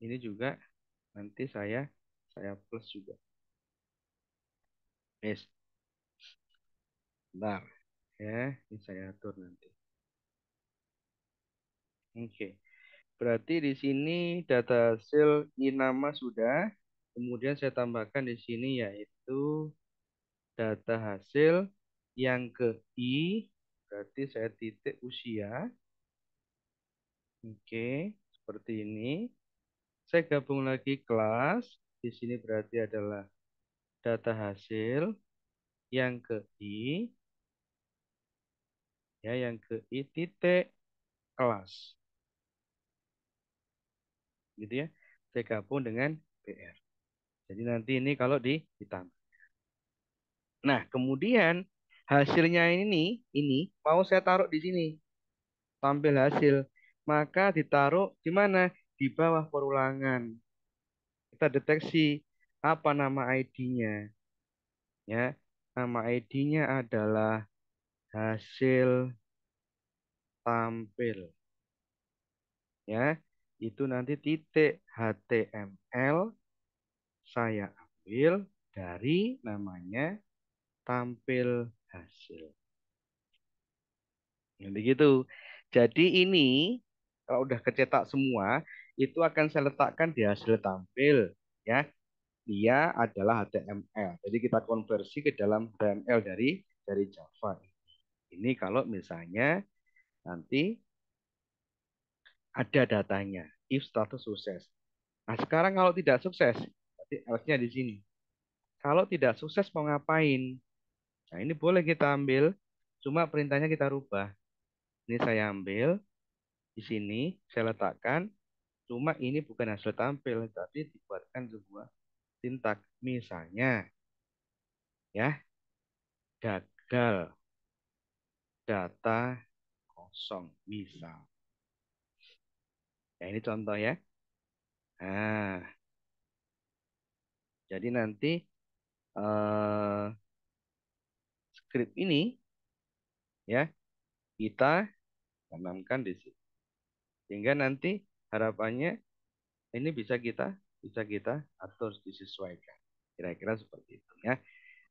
Ini juga nanti saya plus juga. Yes. Bentar. Ya, ini saya atur nanti. Oke. Berarti di sini data hasil inama sudah. Kemudian saya tambahkan di sini yaitu data hasil yang ke i. Berarti saya titik usia. Oke, seperti ini. Saya gabung lagi kelas. Di sini berarti adalah data hasil yang ke i. Ya, yang ke i titik kelas. Gitu ya. Saya gabung dengan PR. Jadi nanti ini kalau ditambah. Nah, kemudian hasilnya ini mau saya taruh di sini, tampil hasil. Maka ditaruh di mana? Di bawah perulangan. Kita deteksi apa nama ID-nya. Ya, nama ID-nya adalah hasil tampil. Ya, itu nanti titik HTML saya ambil dari namanya tampil hasil. Nanti gitu. Jadi ini Kalau udah kecetak semua, itu akan saya letakkan di hasil tampil, ya. Dia adalah HTML. Jadi kita konversi ke dalam HTML dari Java. Ini kalau misalnya nanti ada datanya, if status sukses. Nah, sekarang kalau tidak sukses, berarti else-nya di sini. Kalau tidak sukses mau ngapain? Nah, ini boleh kita ambil, cuma perintahnya kita rubah. Ini saya ambil, di sini saya letakkan, cuma ini bukan hasil tampil, tapi dibuatkan sebuah sintak. Misalnya, ya, gagal data kosong, misal. Ya, ini contoh ya. Nah, jadi nanti eh, script ini ya kita tanamkan di sini. Sehingga nanti harapannya ini bisa kita atur disesuaikan. Kira-kira seperti itu ya.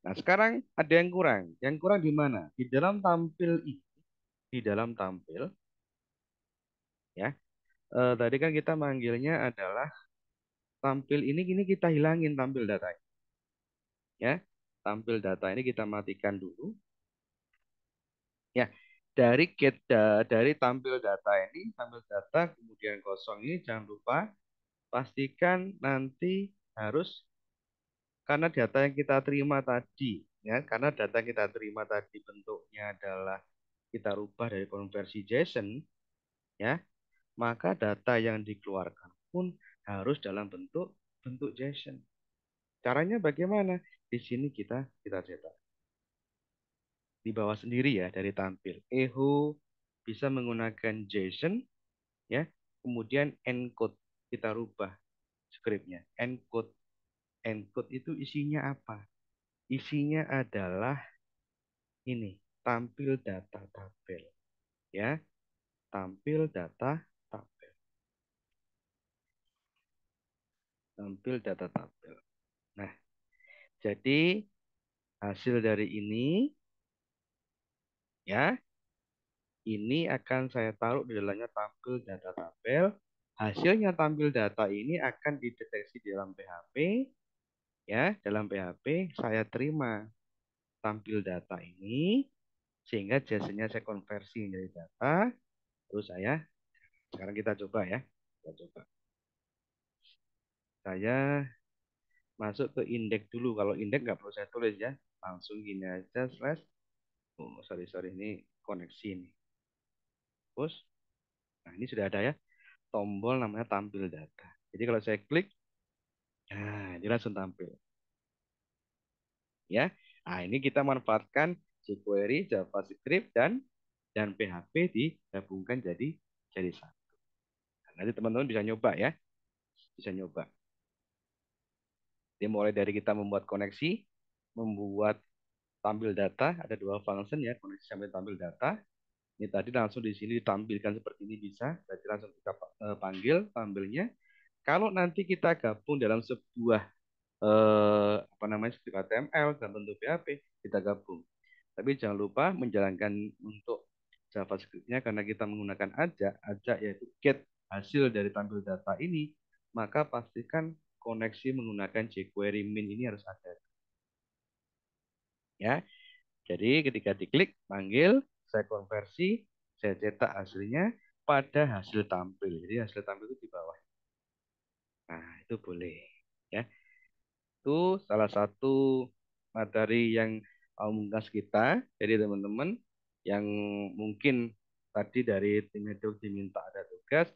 Nah, sekarang ada yang kurang. Yang kurang di mana? Di dalam tampil ini, di dalam tampil ya. Tadi kan kita manggilnya adalah tampil ini kita hilangin tampil data ya. Tampil data ini kita matikan dulu ya. Dari tampil data ini, tampil data kemudian kosong ini jangan lupa pastikan nanti harus karena data yang kita terima tadi ya, karena data yang kita terima tadi bentuknya adalah kita rubah dari konversi JSON ya, maka data yang dikeluarkan pun harus dalam bentuk bentuk JSON. Caranya bagaimana? Di sini kita cetak di bawah sendiri ya dari tampil. Echo bisa menggunakan JSON ya, kemudian encode kita rubah scriptnya. Encode itu isinya apa? Isinya adalah ini, tampil data tabel ya, tampil data tabel, tampil data tabel. Nah, jadi hasil dari ini ya, ini akan saya taruh di dalamnya tampil data tabel. Hasilnya tampil data ini akan dideteksi di dalam PHP ya, dalam PHP saya terima tampil data ini sehingga jasanya saya konversi menjadi data, terus saya sekarang kita coba ya. Kita coba. Saya masuk ke indeks dulu. Kalau indeks nggak perlu saya tulis ya. Langsung gini aja slash. Oh, sorry, ini koneksi ini. Terus, nah ini sudah ada ya. Tombol namanya tampil data. Jadi kalau saya klik, nah dia langsung tampil. Ya, nah ini kita manfaatkan jQuery, JavaScript dan PHP digabungkan jadi satu. Nah, nanti teman-teman bisa nyoba ya, bisa nyoba. Jadi mulai dari kita membuat koneksi, membuat tampil data, ada dua function ya, koneksi sampai tampil data. Ini tadi langsung di sini ditampilkan seperti ini bisa, berarti langsung kita panggil tampilnya. Kalau nanti kita gabung dalam sebuah apa namanya script HTML dalam bentuk PHP, kita gabung. Tapi jangan lupa menjalankan untuk JavaScript-nya karena kita menggunakan ajak yaitu get hasil dari tampil data ini, maka pastikan koneksi menggunakan jQuery min ini harus ada. Ya, jadi ketika diklik panggil, saya konversi, saya cetak hasilnya pada hasil tampil. Jadi hasil tampil itu di bawah. Nah, itu boleh. Ya, itu salah satu materi yang menggas kita. Jadi teman-teman yang mungkin tadi dari tim Hedok diminta ada tugas,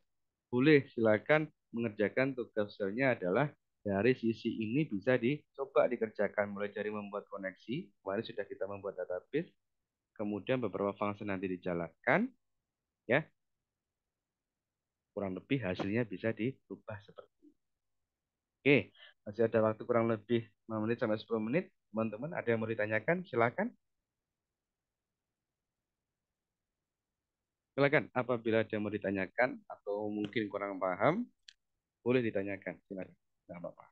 boleh silakan mengerjakan tugasnya adalah dari sisi ini bisa dicoba dikerjakan mulai dari membuat koneksi. Kemarin sudah kita membuat database, kemudian beberapa fungsi nanti dijalankan, ya kurang lebih hasilnya bisa dirubah seperti ini. Oke, masih ada waktu kurang lebih 5 menit sampai 10 menit. Teman-teman ada yang mau ditanyakan? Silakan. Silakan. Apabila ada yang mau ditanyakan atau mungkin kurang paham, boleh ditanyakan. Silakan. Nggak apa-apa.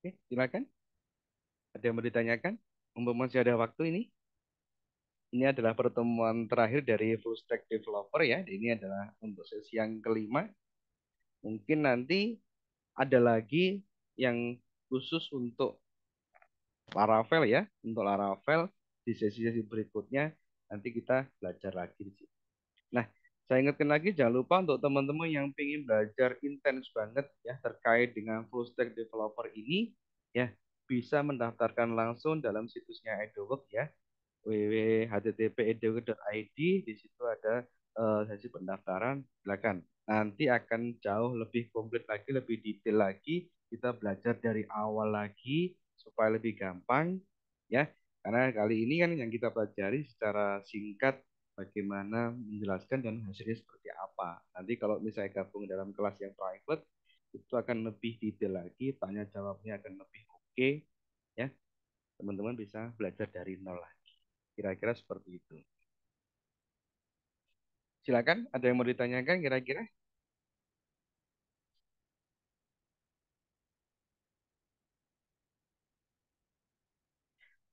Oke, silakan. Ada yang mau ditanyakan? Mumpung masih ada waktu ini. Ini adalah pertemuan terakhir dari full stack developer ya. Ini adalah untuk sesi yang kelima. Mungkin nanti ada lagi yang khusus untuk Laravel ya. Untuk Laravel di sesi-sesi berikutnya nanti kita belajar lagi di sini. Nah, saya ingatkan lagi jangan lupa untuk teman-teman yang ingin belajar intens banget ya terkait dengan full stack developer ini ya bisa mendaftarkan langsung dalam situsnya EduWork ya www.http://eduwork.id. Di situ ada sesi pendaftaran. Silakan. Nanti akan jauh lebih komplit lagi, lebih detail lagi. Kita belajar dari awal lagi supaya lebih gampang ya. Karena kali ini kan yang kita pelajari secara singkat bagaimana menjelaskan dan hasilnya seperti apa. Nanti kalau misalnya gabung dalam kelas yang private itu akan lebih detail lagi, tanya jawabnya akan lebih oke ya. Teman-teman bisa belajar dari nol lagi. Kira-kira seperti itu. Silakan, ada yang mau ditanyakan kira-kira?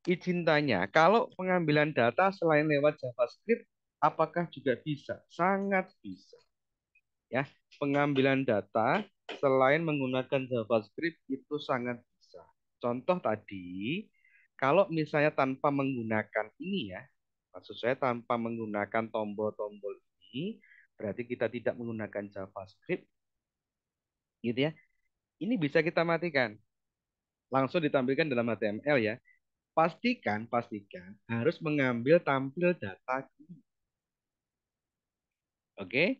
Izin tanya, kalau pengambilan data selain lewat JavaScript, apakah juga bisa? Sangat bisa. Ya, pengambilan data selain menggunakan JavaScript itu sangat bisa. Contoh tadi, kalau misalnya tanpa menggunakan ini ya, maksud saya tanpa menggunakan tombol-tombol ini, berarti kita tidak menggunakan JavaScript, gitu ya. Ini bisa kita matikan. Langsung ditampilkan dalam HTML ya. Pastikan harus mengambil tampil data. Oke.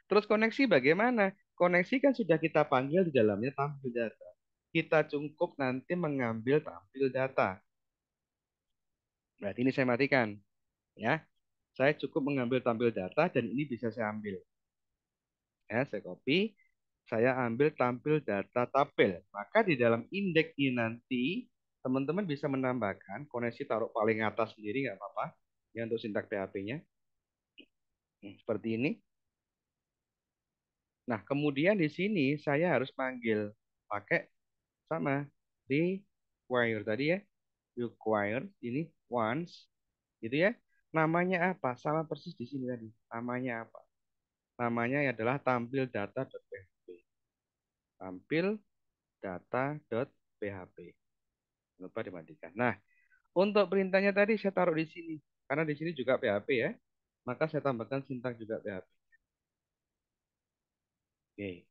Terus koneksi bagaimana? Koneksi kan sudah kita panggil di dalamnya tampil data. Kita cukup nanti mengambil tampil data. Berarti ini saya matikan. Ya, saya cukup mengambil tampil data dan ini bisa saya ambil. Ya, saya copy. Saya ambil tampil data tabel. Maka di dalam indeks ini nanti teman-teman bisa menambahkan koneksi taruh paling atas sendiri nggak apa-apa. Ya untuk sintak PHP-nya. Seperti ini. Nah, kemudian di sini saya harus panggil pakai sama require tadi ya. Require ini once gitu ya. Namanya apa? Sama persis di sini tadi. Namanya apa? Namanya adalah tampil data.php. Tampil data.php. Lupa dimatikan. Nah, untuk perintahnya tadi saya taruh di sini. Karena di sini juga PHP ya. Maka saya tambahkan sintak juga PHP. Oke.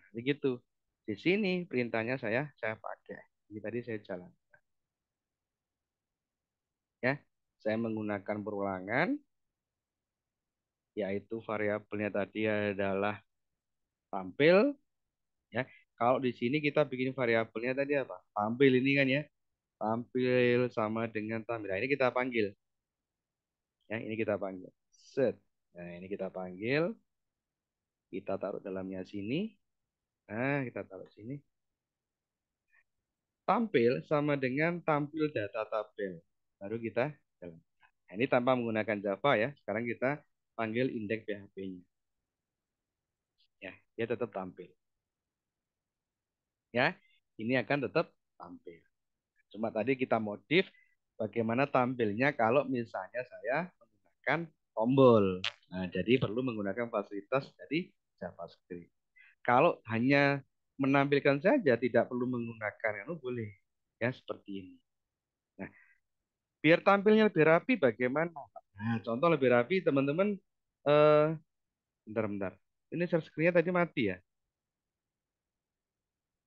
Begitu. Di sini perintahnya saya pakai. Ini tadi saya jalan ya. Saya menggunakan perulangan yaitu variabelnya tadi adalah tampil ya. Kalau di sini kita bikin variabelnya tadi apa? Tampil ini kan ya. Tampil sama dengan tampil. Nah, ini kita panggil ya, ini kita panggil. Set. Nah, ini kita panggil, kita taruh dalamnya sini. Nah, kita taruh sini. Tampil sama dengan tampil data tabel. Baru kita jalan. Nah, ini tanpa menggunakan Java ya. Sekarang kita panggil indeks PHP-nya. Ya, dia tetap tampil. Ya, ini akan tetap tampil. Cuma tadi kita modif bagaimana tampilnya kalau misalnya saya menggunakan tombol. Nah, jadi perlu menggunakan fasilitas dari JavaScript. Kalau hanya menampilkan saja tidak perlu menggunakan itu boleh. Ya, seperti ini. Nah, biar tampilnya lebih rapi bagaimana? Nah, contoh lebih rapi teman-teman eh bentar-bentar. Ini share screen-nya tadi mati ya.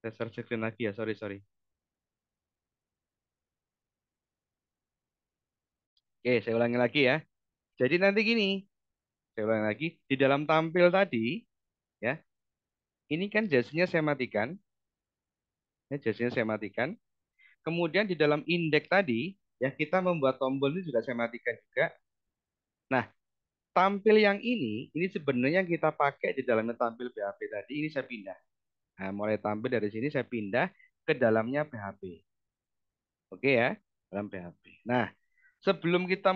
Saya share screen lagi ya, sorry sorry. Oke, saya ulangi lagi ya. Jadi nanti gini, saya ulangi lagi di dalam tampil tadi ya. Ini kan jasnya saya matikan, ya jasnya saya matikan. Kemudian di dalam indeks tadi ya kita membuat tombol ini juga saya matikan juga. Nah, tampil yang ini sebenarnya kita pakai di dalamnya tampil PHP tadi, ini saya pindah. Nah, mulai tampil dari sini saya pindah ke dalamnya PHP. Oke ya, dalam PHP. Nah, sebelum kita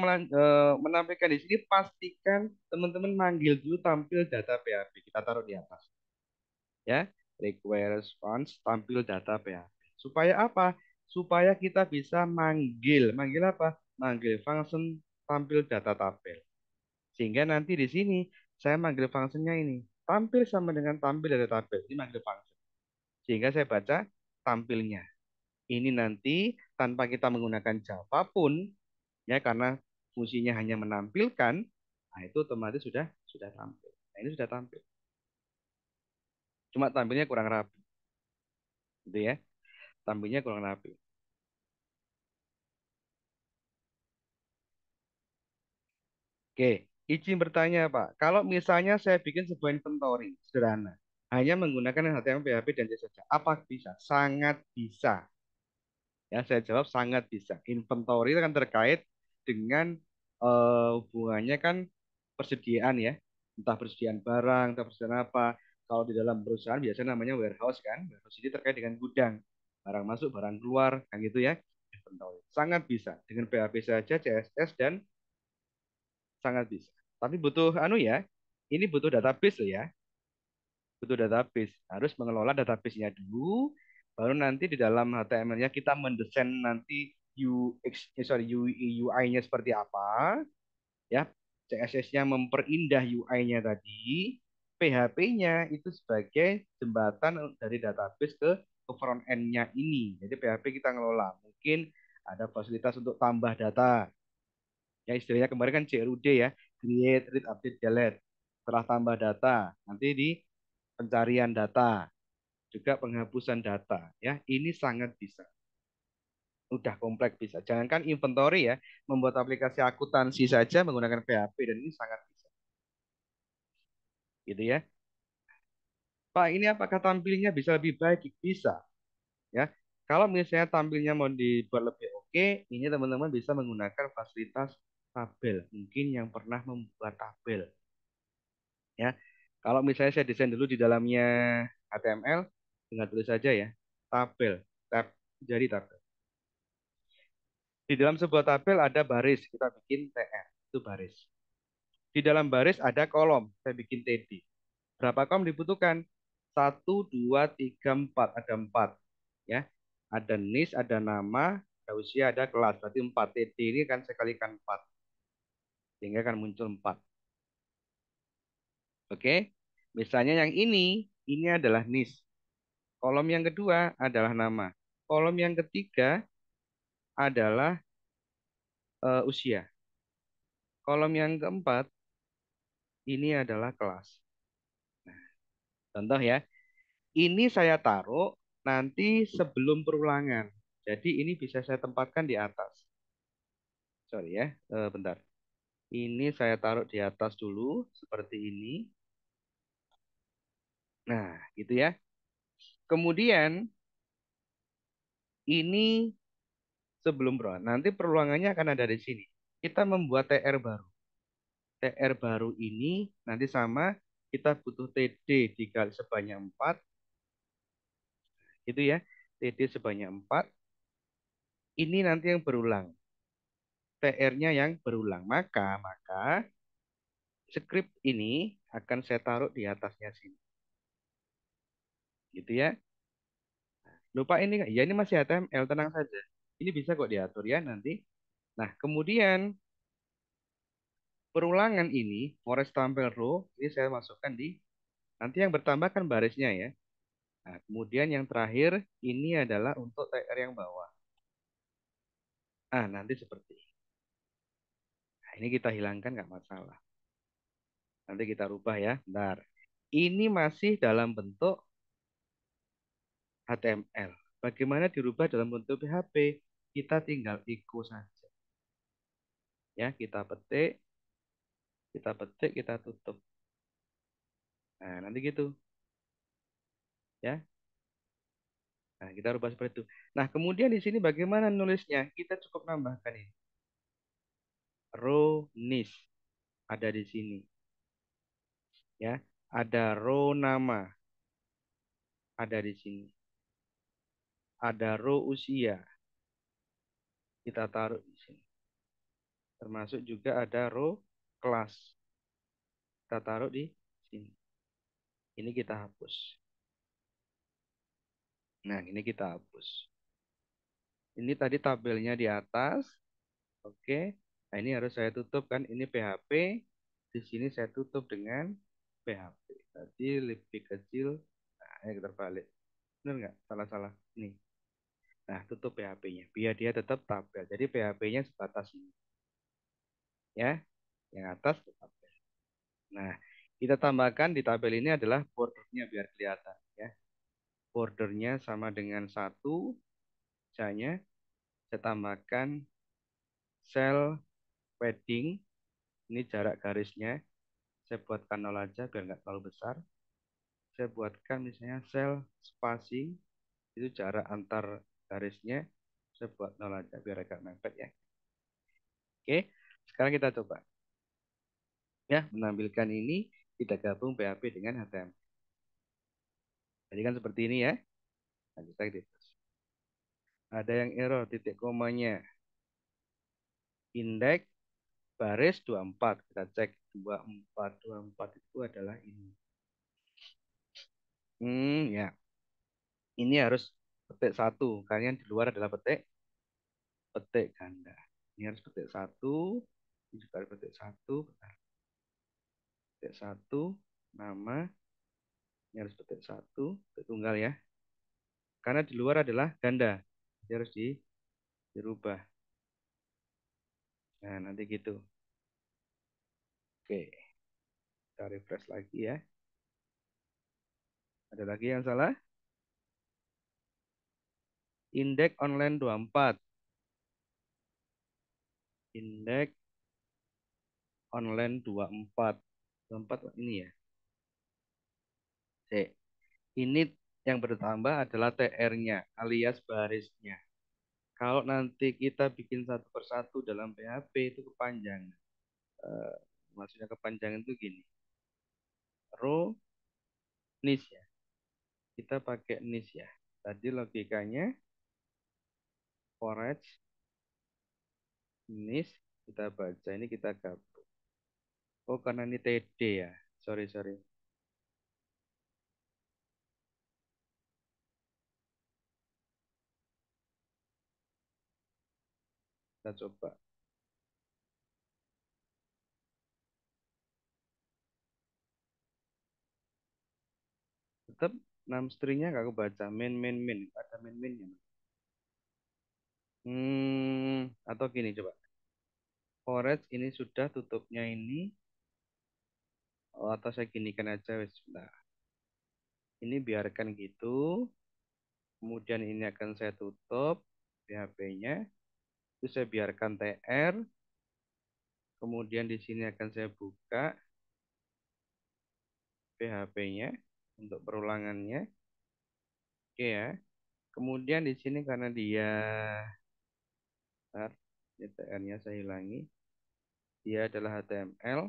menampilkan di sini, pastikan teman-teman manggil dulu tampil data PHP. Kita taruh di atas. Ya, require response tampil data PHP. Supaya apa? Supaya kita bisa manggil. Manggil apa? Manggil function tampil data tabel. Sehingga nanti di sini saya manggil fungsinya ini. Tampil sama dengan tampil data tabel. Ini manggil function. Sehingga saya baca tampilnya. Ini nanti tanpa kita menggunakan Java pun, ya karena fungsinya hanya menampilkan, nah itu otomatis sudah tampil. Nah ini sudah tampil. Cuma tampilnya kurang rapi, gitu ya. Tampilnya kurang rapi. Oke, izin bertanya Pak. Kalau misalnya saya bikin sebuah inventory sederhana, hanya menggunakan HTML, PHP, dan CSS saja, apa bisa? Sangat bisa. Ya, saya jawab sangat bisa. Inventory itu kan terkait dengan hubungannya kan persediaan ya. Entah persediaan barang, entah persediaan apa. Kalau di dalam perusahaan biasanya namanya warehouse kan. Warehouse ini terkait dengan gudang. Barang masuk, barang keluar, kan gitu ya. Inventory. Sangat bisa. Dengan PHP saja, CSS, dan sangat bisa. Tapi butuh anu ya. Ini butuh database loh ya. Butuh database. Harus mengelola database-nya dulu, baru nanti di dalam HTML-nya kita mendesain nanti UX, UI-nya seperti apa, ya. CSS-nya memperindah UI-nya tadi, PHP-nya itu sebagai jembatan dari database ke front end-nya ini. Jadi PHP kita ngelola. Mungkin ada fasilitas untuk tambah data. Ya istilahnya kemarin kan CRUD ya, create, read, update, delete. Setelah tambah data, nanti di pencarian data, juga penghapusan data ya. Ini sangat bisa. Udah kompleks bisa. Jangankan inventory ya, membuat aplikasi akuntansi saja menggunakan PHP dan ini sangat bisa. Gitu ya. Pak, ini apakah tampilnya bisa lebih baik? Bisa ya. Kalau misalnya tampilnya mau dibuat lebih oke, ini teman-teman bisa menggunakan fasilitas tabel. Mungkin yang pernah membuat tabel ya. Kalau misalnya saya desain dulu di dalamnya HTML, tinggal tulis saja ya, tabel, tab, jadi tabel. Di dalam sebuah tabel ada baris, kita bikin TR, itu baris. Di dalam baris ada kolom, saya bikin TD. Berapa kolom dibutuhkan? Satu, dua, tiga, empat, ada empat. Ya, ada NIS, ada nama, ada usia, ada kelas. Berarti empat. TD ini kan saya kalikan empat, sehingga akan muncul empat. Oke, misalnya yang ini adalah NIS. Kolom yang kedua adalah nama. Kolom yang ketiga adalah usia. Kolom yang keempat ini adalah kelas. Contoh ya, ini saya taruh nanti sebelum perulangan. Jadi ini bisa saya tempatkan di atas. Sorry ya, bentar. Ini saya taruh di atas dulu, seperti ini. Nah, gitu ya. Kemudian ini sebelum perulangan. Nanti perulangannya akan ada di sini. Kita membuat TR baru. TR baru ini nanti sama, kita butuh TD dikali sebanyak 4. Itu ya. TD sebanyak 4. Ini nanti yang berulang. TR-nya yang berulang. Maka script ini akan saya taruh di atasnya sini. Gitu ya. Lupa ini nggak? Ya ini masih HTML, tenang saja. Ini bisa kok diatur ya nanti. Nah, kemudian perulangan ini, forest tampil row, ini saya masukkan di, nanti yang bertambah kan barisnya ya. Nah, kemudian yang terakhir, ini adalah untuk TR yang bawah. Ah, nanti seperti ini. Nah, ini kita hilangkan nggak masalah. Nanti kita rubah ya. Bentar. Ini masih dalam bentuk HTML. Bagaimana dirubah dalam bentuk PHP? Kita tinggal echo saja. Ya, kita tutup. Nah, nanti gitu. Ya. Nah, kita rubah seperti itu. Nah, kemudian di sini bagaimana nulisnya? Kita cukup nambahkan ini. Row nis ada di sini. Ya, ada row nama ada di sini. Ada row usia kita taruh di sini. Termasuk juga ada row kelas kita taruh di sini. Ini kita hapus. Nah, ini kita hapus. Ini tadi tabelnya di atas. Oke. Nah, ini harus saya tutup kan. Ini PHP. Di sini saya tutup dengan PHP. Tadi lebih kecil. Nah, ini terbalik. Benar nggak? Salah-salah. Nih. Nah, tutup PHP-nya. Biar dia tetap tabel. Jadi PHP-nya sebatas ini. Ya. Yang atas tetap. Nah, kita tambahkan di tabel ini adalah bordernya biar kelihatan. Ya. Bordernya sama dengan satu. Misalnya, saya tambahkan sel padding. Ini jarak garisnya. Saya buatkan 0 aja biar nggak terlalu besar. Saya buatkan misalnya sel spacing. Itu jarak antar garisnya. Saya buat 0 aja biar agak mepet ya. Oke, sekarang kita coba. Ya, menampilkan ini kita gabung PHP dengan HTML. Jadi kan seperti ini ya. Lanjut lagi. Ada yang error titik komanya. Indeks baris 24. Kita cek 24. 24 itu adalah ini. Ya. Ini harus petik satu. Karena yang di luar adalah petik ganda. Ini harus petik satu. Ini juga harus petik satu. Bentar. Petik satu. Nama. Ini harus petik satu. Petik tunggal ya. Karena di luar adalah ganda. Jadi harus dirubah. Nah, nanti gitu. Oke. Kita refresh lagi ya. Ada lagi yang salah? Indeks online 24. Indeks online 24. 24 ini ya. C. Ini yang bertambah adalah TR-nya alias barisnya. Kalau nanti kita bikin satu persatu dalam PHP itu kepanjangan. Eh, Maksudnya kepanjangan itu gini. Row niche ya. Kita pakai niche ya. Tadi logikanya forage niche kita baca ini kita gabung. Oh karena ini TD ya. Sorry sorry. Kita coba. Tetap name stringnya nggak kebaca. Main. Ada main-mainnya. Atau gini coba. Forage ini sudah tutupnya ini. Oh, atau saya ginikan aja wes. Nah, ini biarkan gitu. Kemudian ini akan saya tutup PHP-nya. Itu saya biarkan TR. Kemudian di sini akan saya buka PHP-nya untuk perulangannya. Oke ya. Kemudian di sini karena dia bentar, ini TR-nya saya hilangi. Dia adalah HTML.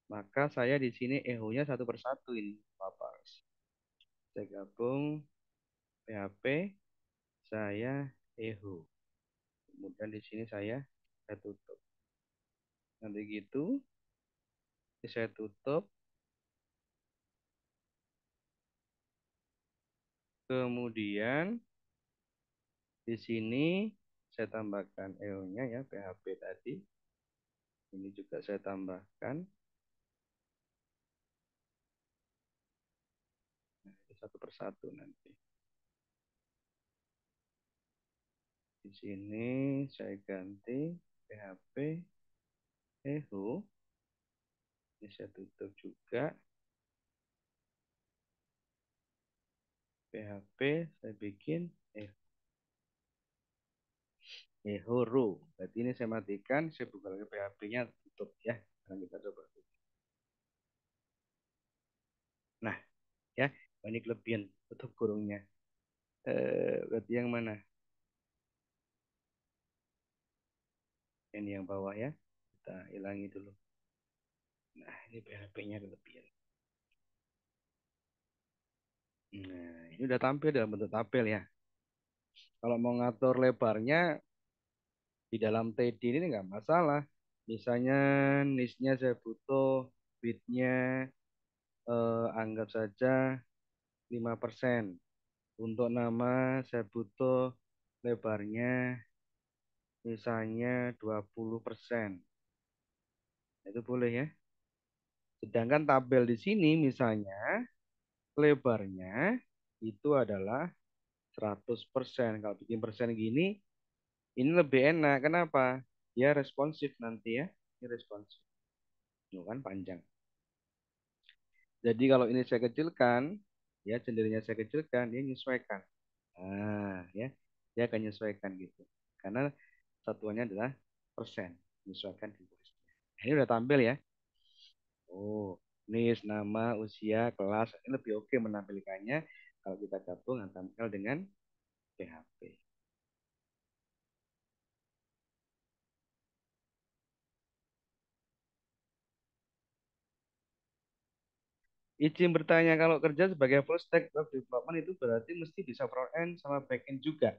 Maka saya di sini echo-nya satu persatu ini. Bapak. Saya gabung PHP, saya echo. Kemudian di sini saya tutup. Nanti gitu, saya tutup. Kemudian di sini saya tambahkan EO-nya ya, PHP tadi. Ini juga saya tambahkan. Nah, satu persatu nanti. Di sini saya ganti PHP echo. Ini saya tutup juga. PHP saya bikin echo row. Berarti ini saya matikan, saya buka lagi PHP-nya, tutup ya. Sekarang kita coba. Nah, ya, ini kelebihan tutup kurungnya. Berarti yang mana? Ini yang bawah ya. Kita hilangi dulu. Nah, ini PHP-nya kelebihan. Nah, ini udah tampil dalam bentuk tabel ya. Kalau mau ngatur lebarnya di dalam TD ini nggak masalah. Misalnya niche-nya saya butuh width-nya anggap saja 5%. Untuk nama saya butuh lebarnya misalnya 20%. Itu boleh ya. Sedangkan tabel di sini misalnya lebarnya itu adalah 100%. Kalau bikin persen gini, ini lebih enak. Kenapa? Ya responsif nanti ya. Ini responsif. Itu kan panjang. Jadi kalau ini saya kecilkan, ya jendela saya kecilkan, dia menyesuaikan. Nah, ya, dia akan menyesuaikan gitu. Karena satuannya adalah persen, menyesuaikan di tulisnya. Ini udah tampil ya. Oh, NIS, nama, usia, kelas, ini lebih oke menampilkannya kalau kita gabung HTML dengan PHP. Izin bertanya, kalau kerja sebagai full stack web development itu berarti mesti bisa front end sama back end juga.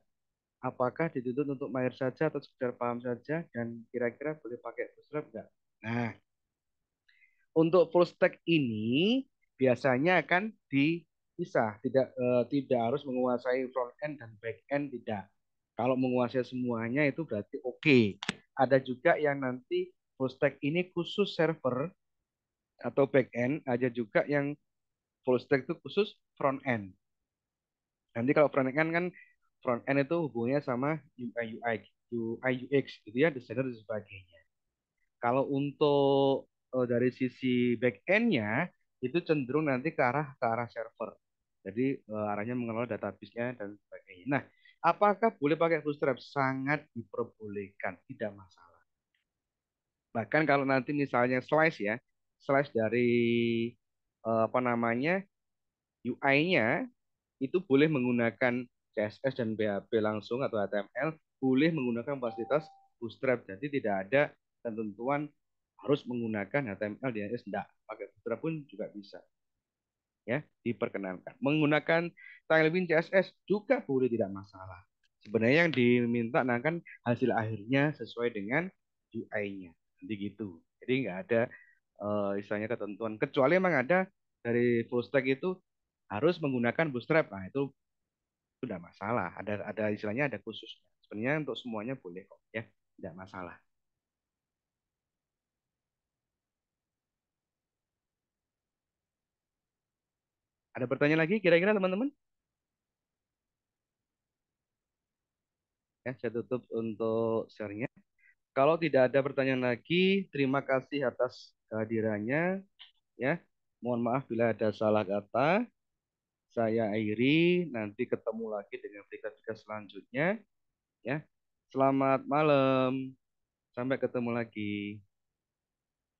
Apakah dituntut untuk mahir saja atau sekedar paham saja dan kira-kira boleh pakai Bootstrap nggak? Nah, untuk full stack ini biasanya akan dipisah, tidak harus menguasai front end dan back end tidak. Kalau menguasai semuanya itu berarti oke. Ada juga yang nanti full stack ini khusus server atau back end, ada juga yang full stack itu khusus front end. Nanti kalau front end kan front end itu hubungannya sama UI UX gitu ya, desainer dan sebagainya. Kalau untuk dari sisi back end-nya itu cenderung nanti ke arah server. Jadi arahnya mengelola database-nya dan sebagainya. Nah, apakah boleh pakai Bootstrap? Sangat diperbolehkan, tidak masalah. Bahkan kalau nanti misalnya slice ya, slice dari apa namanya UI-nya itu boleh menggunakan CSS dan PHP langsung atau HTML, boleh menggunakan fasilitas Bootstrap. Jadi tidak ada ketentuan harus menggunakan HTML DNS, tidak. Pakai Bootstrap pun juga bisa. Ya, diperkenankan. Menggunakan Tailwind CSS juga boleh, tidak masalah. Sebenarnya yang diminta nah kan hasil akhirnya sesuai dengan UI-nya. Nanti gitu. Jadi nggak ada istilahnya ketentuan. Kecuali memang ada dari full stack itu harus menggunakan Bootstrap. Nah, itu sudah masalah. Ada istilahnya ada khususnya. Sebenarnya untuk semuanya boleh kok ya, tidak masalah. Ada pertanyaan lagi kira-kira teman-teman? Ya, saya tutup untuk share-nya. Kalau tidak ada pertanyaan lagi, terima kasih atas kehadirannya ya. Mohon maaf bila ada salah kata. Saya Airi, nanti ketemu lagi dengan berita-berita selanjutnya ya. Selamat malam. Sampai ketemu lagi.